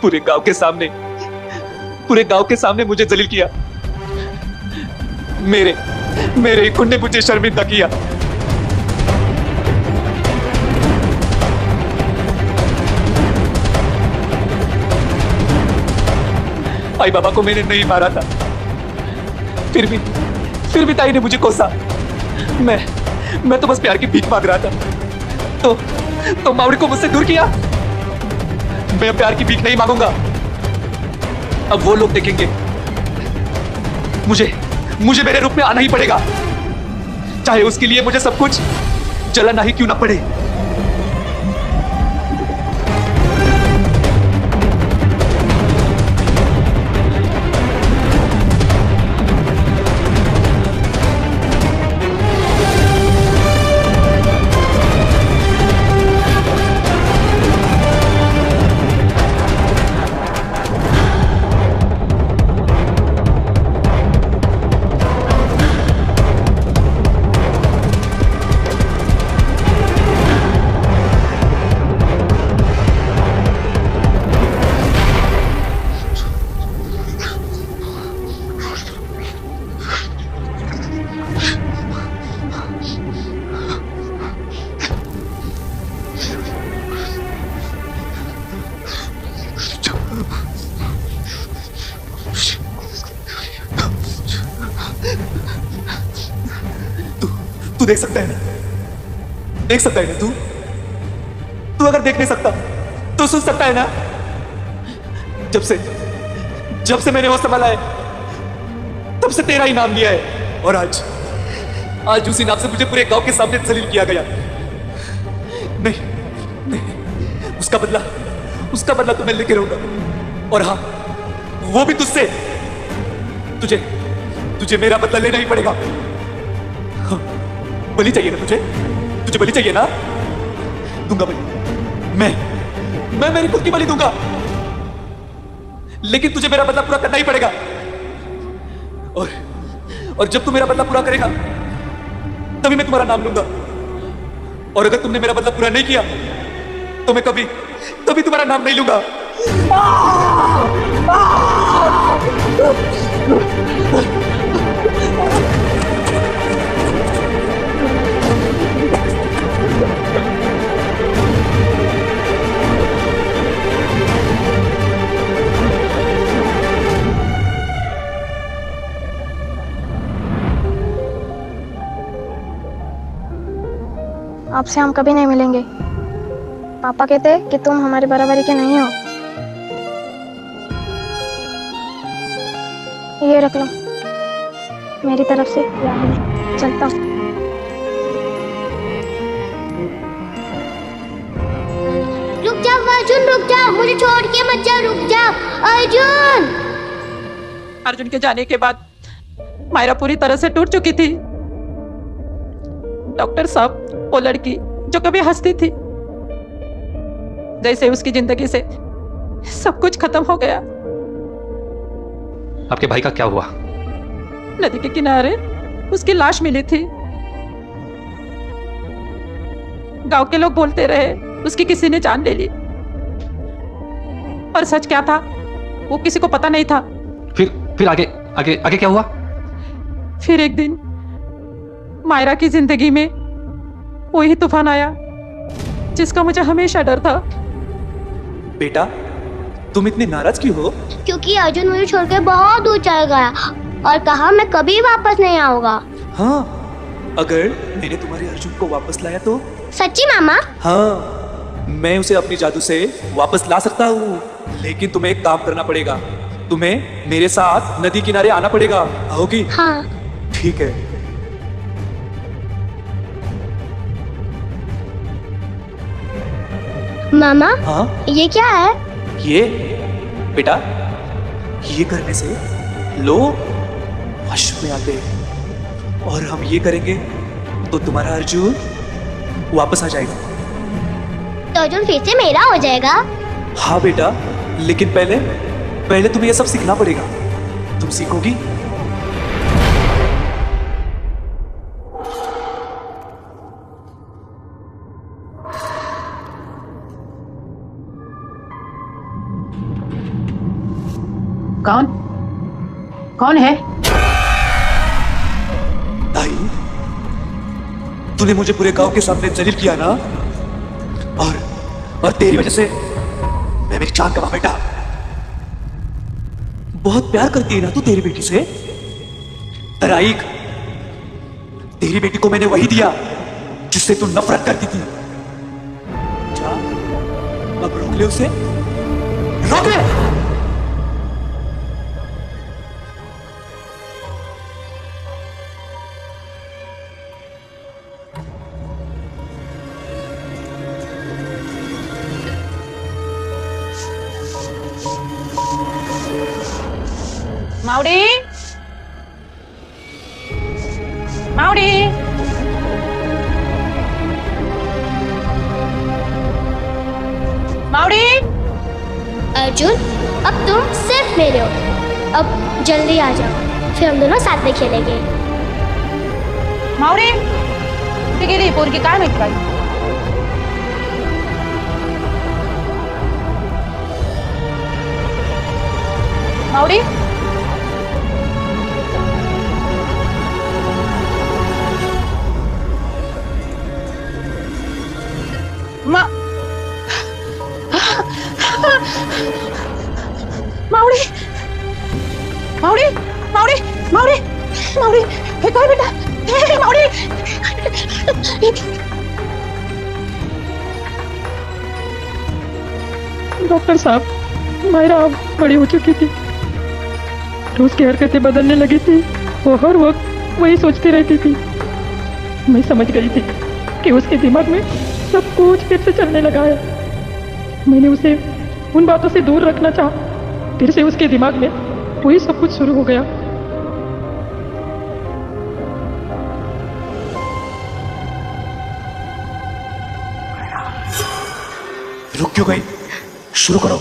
पूरे गांव के सामने मुझे जलील किया। मेरे ही खून ने मुझे शर्मिंदा किया। आई बाबा को मैंने नहीं मारा था, फिर भी ताई ने मुझे कोसा। मैं तो बस प्यार की भीख मांग रहा था, तो मावड़ी को मुझसे दूर किया। मैं प्यार की भीख नहीं मांगूंगा। अब वो लोग देखेंगे, मुझे मेरे रूप में आना ही पड़ेगा, चाहे उसके लिए मुझे सब कुछ जलाना ही क्यों ना पड़े। तू देख सकता है ना? देख सकता है ना तू अगर देख नहीं सकता तो सुन सकता है ना? जब से मैंने होश संभाला है तब से तेरा ही नाम लिया है, और आज उसी नाम से मुझे पूरे गांव के सामने जलील किया गया। नहीं, उसका बदला तो मैं लेके रहूंगा। और हाँ, वो भी तुझसे। तुझे मेरा बदला लेना ही पड़ेगा। बलि चाहिए ना तुझे बलि चाहिए ना? दूंगा बलि। मैं मेरी खुद की बलि दूंगा, लेकिन तुझे मेरा बदला पूरा करना ही पड़ेगा। और जब तू मेरा बदला पूरा करेगा तभी मैं तुम्हारा नाम लूंगा। और अगर तुमने मेरा बदला पूरा नहीं किया तो मैं कभी तुम्हारा नाम नहीं लूंगा। आपसे हम कभी नहीं मिलेंगे। पापा कहते कि तुम हमारे बराबरी के नहीं हो। ये रख लो, मेरी तरफ से याद है। चलता हूँ। रुक जाओ अर्जुन, रुक जाओ, मुझे छोड़ के मत जाओ, रुक जाओ अर्जुन। अर्जुन के जाने के बाद मायरा पूरी तरह से टूट चुकी थी। डॉक्टर साहब, वो लड़की जो कभी हंसती थी, जैसे उसकी जिंदगी से सब कुछ खत्म हो गया। आपके भाई का क्या हुआ? नदी के किनारे उसकी लाश मिली थी। गांव के लोग बोलते रहे उसकी किसी ने जान ले ली, पर सच क्या था वो किसी को पता नहीं था। फिर आगे क्या हुआ? फिर एक दिन मायरा की जिंदगी में वही तूफान आया जिसका मुझे हमेशा डर था। बेटा, तुम इतनी नाराज क्यों हो? क्योंकि अर्जुन मुझे छोड़कर बहुत दूर चल गया और कहा मैं कभी वापस नहीं आऊंगा। हाँ, अगर मैंने तुम्हारे अर्जुन को वापस लाया तो? सच्ची मामा? हाँ, मैं उसे अपनी जादू से वापस ला सकता हूँ, लेकिन तुम्हें एक काम करना पड़ेगा। तुम्हें मेरे साथ नदी किनारे आना पड़ेगा। आओगी? हाँ। ठीक है। मामा, हाँ? ये क्या है? ये बेटा, ये करने से लोग वश में आते हैं और हम ये करेंगे तो तुम्हारा अर्जुन वापस आ जाएगा। तो अर्जुन फिर से मेरा हो जाएगा? हाँ बेटा, लेकिन पहले तुम्हें ये सब सीखना पड़ेगा। तुम सीखोगी? कौन है? ताई, तूने मुझे पूरे गांव के सामने जलील किया ना, और तेरी वजह से मैं मेरी जान गवा बेटा। बहुत प्यार करती है ना तू तेरी बेटी से? तराइक, तेरी बेटी को मैंने वही दिया जिससे तू नफरत करती थी। जा, अब रोक ले उसे, रोक ले। माउडी, माउडी, माउडी। अर्जुन, अब तुम सिर्फ मेरे हो। अब जल्दी आ जाओ, फिर हम दोनों साथ में खेलेंगे। माउडी, ती गेली पोरगी काय माहित काय? माउडी, माउडी, माउडी, माउडी, माउडी, माउडी, हे काय बेटा? हे माउडी। डॉक्टर साहब, मायरा अब बड़ी हो चुकी थी, तो उसकी हरकतें बदलने लगी थी। वो हर वक्त वही सोचती रहती थी। मैं समझ गई थी कि उसके दिमाग में सब कुछ फिर से चलने लगा है। मैंने उसे उन बातों से दूर रखना चाहा, फिर से उसके दिमाग में वही सब कुछ शुरू हो गया। रुक क्यों गई? शुरू करो।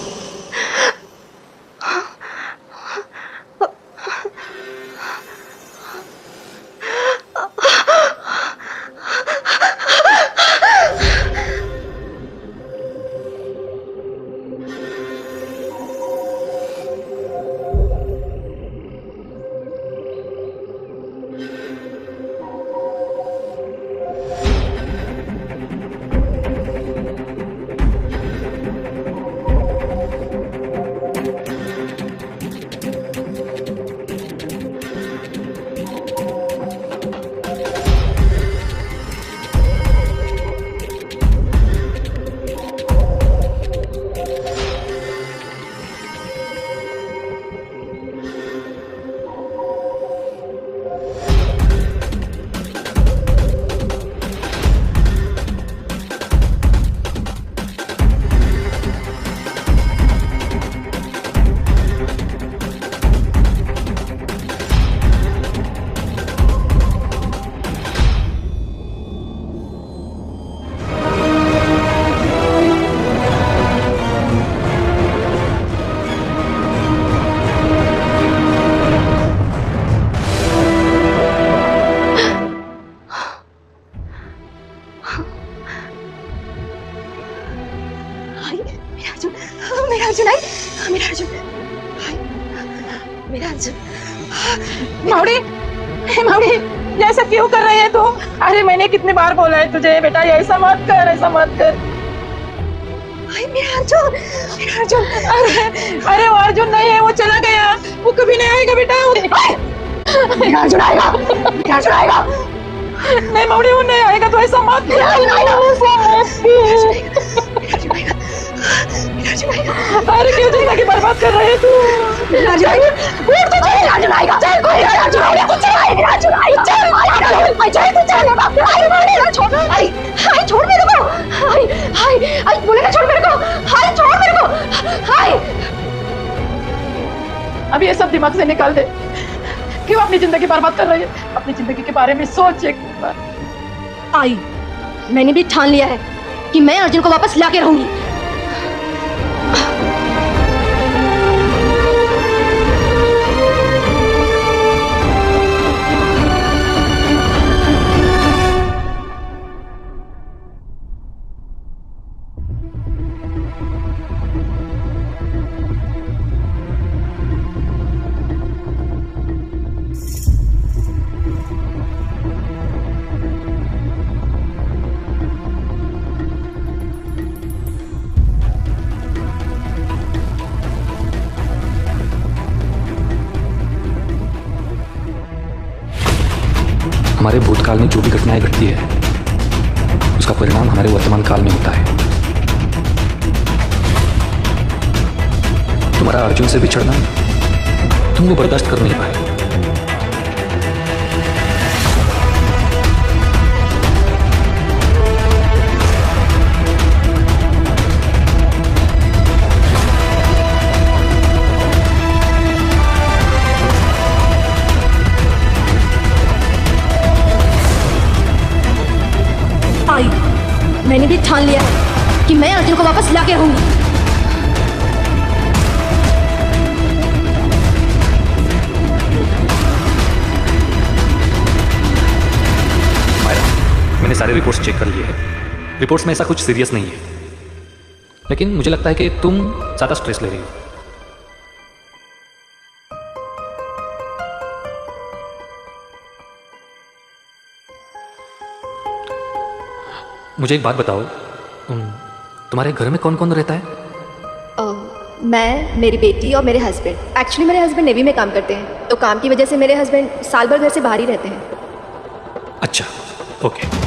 माउडी, माउडी, ऐसा क्यों कर रही है तू? अरे मैंने कितनी बार बोला है तुझे बेटा, ऐसा मत कर, ऐसा मत कर। मेरा अर्जुन, मेरा अर्जुन। अरे वो अर्जुन नहीं है, वो चला गया, वो कभी नहीं आएगा बेटा। मेरा अर्जुन आएगा, मेरा अर्जुन आएगा। नहीं माउडी, वो नहीं आएगा, तो ऐसा मत कर। अरे क्यों जिंदगी बर्बाद कर रहे है तू? राजू आएगा, उठ तो चल, राजू आएगा, चल कोई राजू आएगा, कुछ नहीं, राजू आएगा, चल, आई चल, तू चल, आई मेरे को छोड़, आई छोड़ मेरे को, आई बोले ना छोड़ मेरे को, आई छोड़ मेरे को, आई। अब ये सब दिमाग से निकाल दे। क्यों अपनी जिंदगी बर्बाद कर रही है? अपनी जिंदगी के बारे में सोच एक बार। आई, मैंने भी ठान लिया है कि मैं अर्जुन को वापस लाके रहूंगी। हमारे भूतकाल में जो भी घटनाएं घटती है उसका परिणाम हमारे वर्तमान काल में होता है। तुम्हारा अर्जुन से बिछड़ना तुम वो बर्दाश्त कर नहीं पाए। मैंने भी ठान लिया है कि मैं अर्जुन को वापस लाके रहूंगी। मैंने सारे रिपोर्ट्स चेक कर लिए हैं। रिपोर्ट्स में ऐसा कुछ सीरियस नहीं है, लेकिन मुझे लगता है कि तुम ज़्यादा स्ट्रेस ले रही हो। मुझे एक बात बताओ, तुम्हारे घर में कौन कौन रहता है? मैं, मेरी बेटी और मेरे हस्बैंड। एक्चुअली मेरे हस्बैंड नेवी में काम करते हैं, तो काम की वजह से मेरे हस्बैंड साल भर घर से बाहर ही रहते हैं। अच्छा, ओके।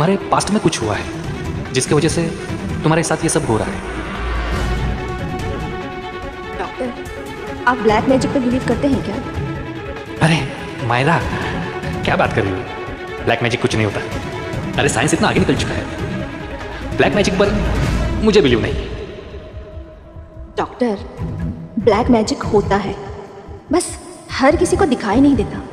तुम्हारे पास्ट में कुछ हुआ है जिसकी वजह से तुम्हारे साथ ये सब हो रहा है। डॉक्टर, आप ब्लैक मैजिक पे बिलीव करते हैं क्या? अरे मायरा, क्या बात कर रही हो? ब्लैक मैजिक कुछ नहीं होता। अरे साइंस इतना आगे निकल चुका है। ब्लैक मैजिक पर मुझे बिलीव नहीं। डॉक्टर, ब्लैक मैजिक होता है, बस हर किसी को दिखाई नहीं देता।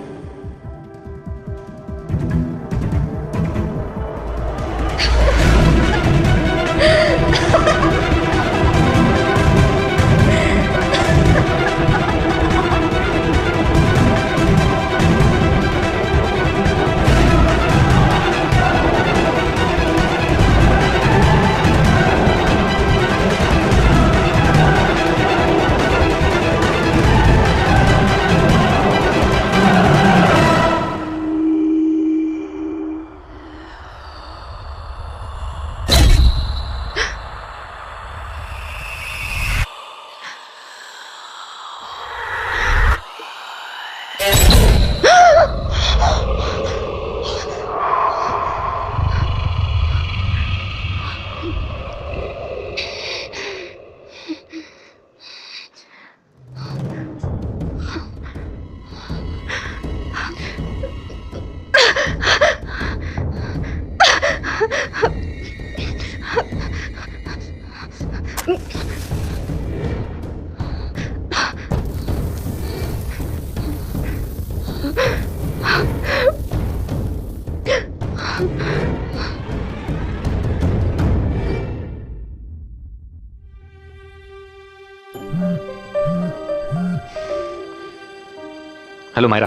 Hello Myra,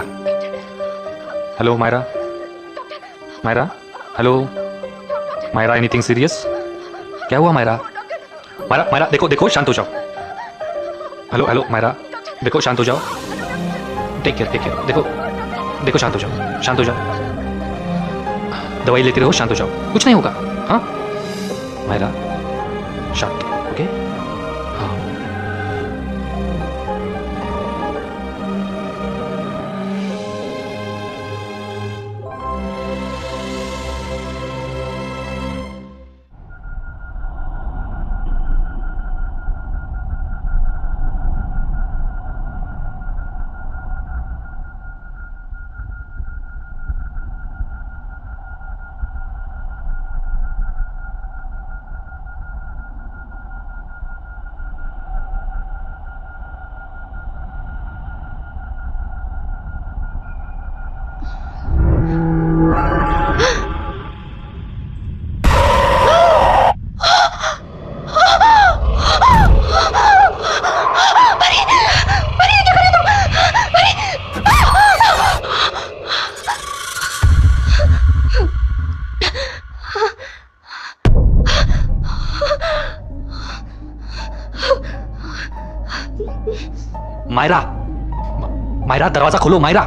hello Myra, Myra, hello Myra, anything serious? क्या हुआ मायरा? मायरा, मायरा देखो देखो, शांत हो जाओ। हेलो हेलो मायरा, देखो शांत हो जाओ। Take care, take care. देखो देखो, शांत हो जाओ, शांत हो जाओ। दवाई लेते रहो, शांत हो जाओ, कुछ नहीं होगा। हाँ मायरा, शांत, ओके? हाँ। मायरा, मायरा दरवाजा खोलो मायरा।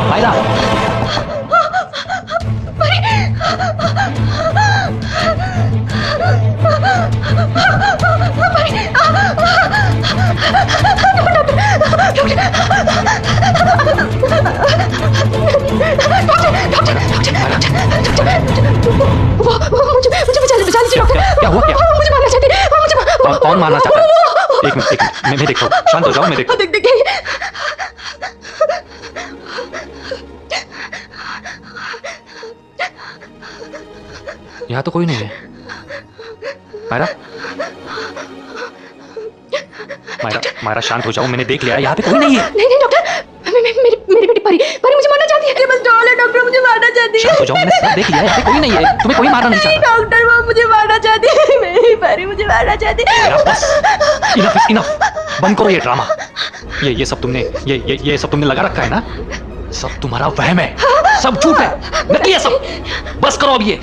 मायरा, क्या हुआ? क्या मुझे मारना चाहती है? कौन मारना चाहता है? एक मिनट, मैं देखता हूँ। शांत हो जाओ, मैं देखता हूँ। यहाँ तो कोई नहीं है। मायरा, मायरा, मायरा शांत हो जाओ, मैंने देख लिया, यहाँ पे कोई नहीं है। नहीं डॉक्टर, मेरी बेटी परी मुझे मारना चाहती है। बस डॉल है डॉक्टर, मुझे मारना चाहती है। शांत हो जाओ, मैंने सब देख लिया, यहाँ पे कोई नहीं है, तुम्हें कोई मारना नहीं चाहता। डॉक्टर वो मुझे मारना चाहती है, मेरी परी मुझे मारना चाहती है। बस इनफ इनफ, बंद करो ये ड्रामा। ये सब तुमने ये सब तुमने लगा रखा है ना? सब तुम्हारा वहम है, सब झूठ है, नकली है सब। बस करो अब ये।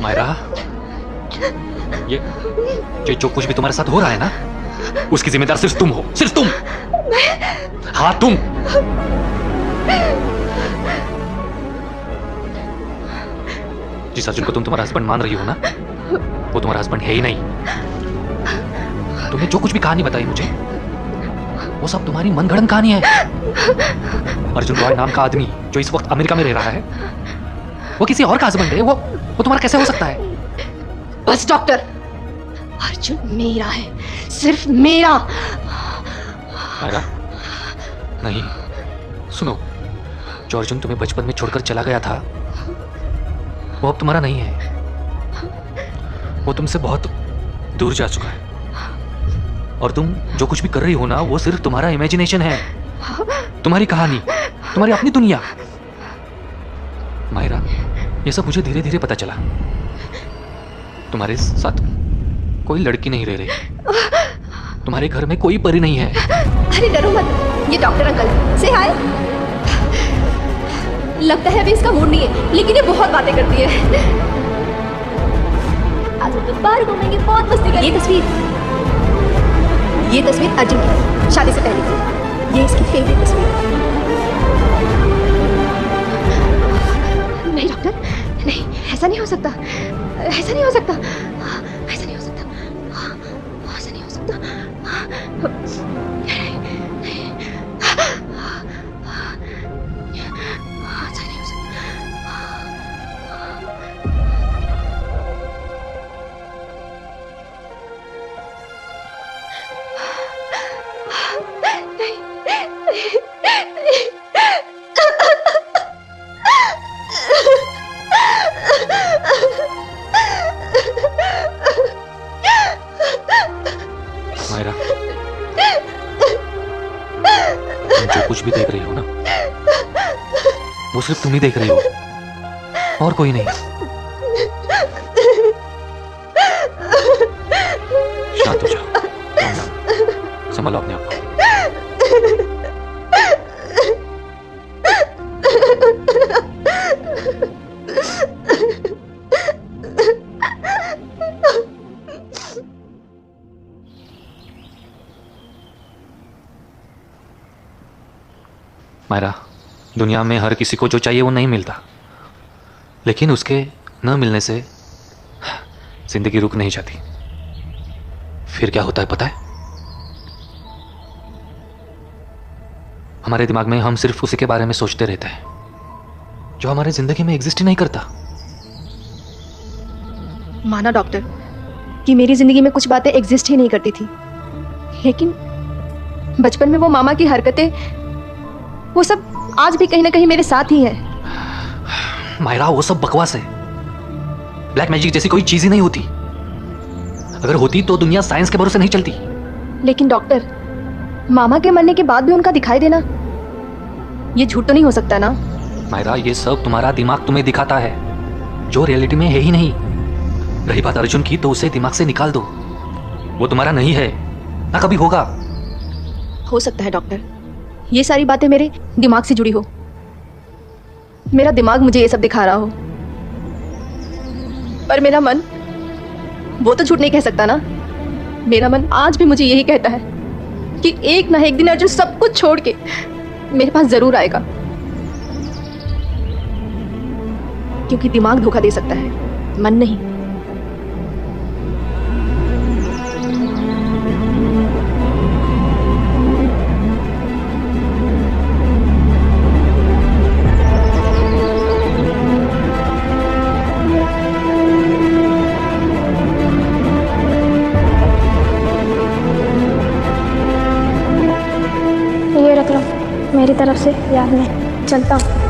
मायरा, ये जो कुछ भी तुम्हारे साथ हो रहा है ना, उसकी जिम्मेदार सिर्फ तुम हो, सिर्फ तुम। हाँ तुम। जिस अर्जुन को तुम तुम्हारा हस्बैंड मान रही हो ना, वो तुम्हारा हस्बैंड है ही नहीं। तुमने जो कुछ भी कहानी बताई मुझे, वो सब तुम्हारी मनगढ़ंत कहानी है। अर्जुन रॉय नाम का आदमी जो इस वक्त अमेरिका में रह रहा है, वो किसी और का हस्बैंड है। वो तुम्हारा कैसे हो सकता है? बस डॉक्टर, अर्जुन मेरा है, सिर्फ मेरा। मायरा, नहीं, सुनो, जो अर्जुन तुम्हें बचपन में छोड़कर चला गया था वो अब तुम्हारा नहीं है। वो तुमसे बहुत दूर जा चुका है और तुम जो कुछ भी कर रही हो ना, वो सिर्फ तुम्हारा इमेजिनेशन है, तुम्हारी कहानी, तुम्हारी अपनी दुनिया। मायरा, ये सब मुझे धीरे धीरे पता चला। तुम्हारे साथ कोई लड़की नहीं रह रही, तुम्हारे घर में कोई परी नहीं है। अरे डरो मत, ये डॉक्टर अंकल से हाय। लगता है अभी इसका मूड नहीं है, लेकिन ये बहुत बातें करती है। आज हम लोग बाहर घूमेंगे, बहुत मस्ती करेंगे। ये तस्वीर अर्जुन की शादी से पहले की, ये इसकी फेवरेट तस्वीर है। नहीं डॉक्टर, नहीं, ऐसा नहीं हो सकता, ऐसा नहीं हो सकता, ऐसा नहीं हो सकता, ऐसा नहीं हो सकता। मायरा, तुम जो कुछ भी देख रही हो ना, वो सिर्फ तुम ही देख रही हो और कोई नहीं। शांत हो जाओ, संभालो अपने आप को। मायरा, दुनिया में हर किसी को जो चाहिए वो नहीं मिलता, लेकिन उसके न मिलने से जिंदगी रुक नहीं जाती। फिर क्या होता है पता है? हमारे दिमाग में हम सिर्फ उसी के बारे में सोचते रहते हैं जो हमारे जिंदगी में एग्जिस्ट ही नहीं करता। माना डॉक्टर कि मेरी जिंदगी में कुछ बातें एग्जिस्ट ही नहीं करती थी, लेकिन बचपन में वो मामा की हरकतें, वो सब आज भी कहीं ना कहीं मेरे साथ ही है। मायरा, वो सब बकवास है। ब्लैक मैजिक जैसी कोई चीज ही नहीं होती। अगर होती तो दुनिया साइंस के भरोसे नहीं चलती। लेकिन डॉक्टर, मामा के मरने के बाद भी उनका दिखाई देना, ये झूठ तो नहीं हो सकता ना? मायरा, ये सब तुम्हारा दिमाग तुम्हें दिखाता है, जो रियलिटी में है ही नहीं। रही बात अर्जुन की, तो उसे दिमाग से निकाल दो। वो तुम्हारा नहीं है, ना कभी होगा। हो सकता है डॉक्टर, ये सारी बातें मेरे दिमाग से जुड़ी हो, मेरा दिमाग मुझे ये सब दिखा रहा हो, पर मेरा मन वो तो झूठ नहीं कह सकता ना। मेरा मन आज भी मुझे यही कहता है कि एक ना एक दिन अर्जुन सब कुछ छोड़ के मेरे पास जरूर आएगा, क्योंकि दिमाग धोखा दे सकता है, मन नहीं। ये रख लो मेरी तरफ से याद में। चलता हूँ।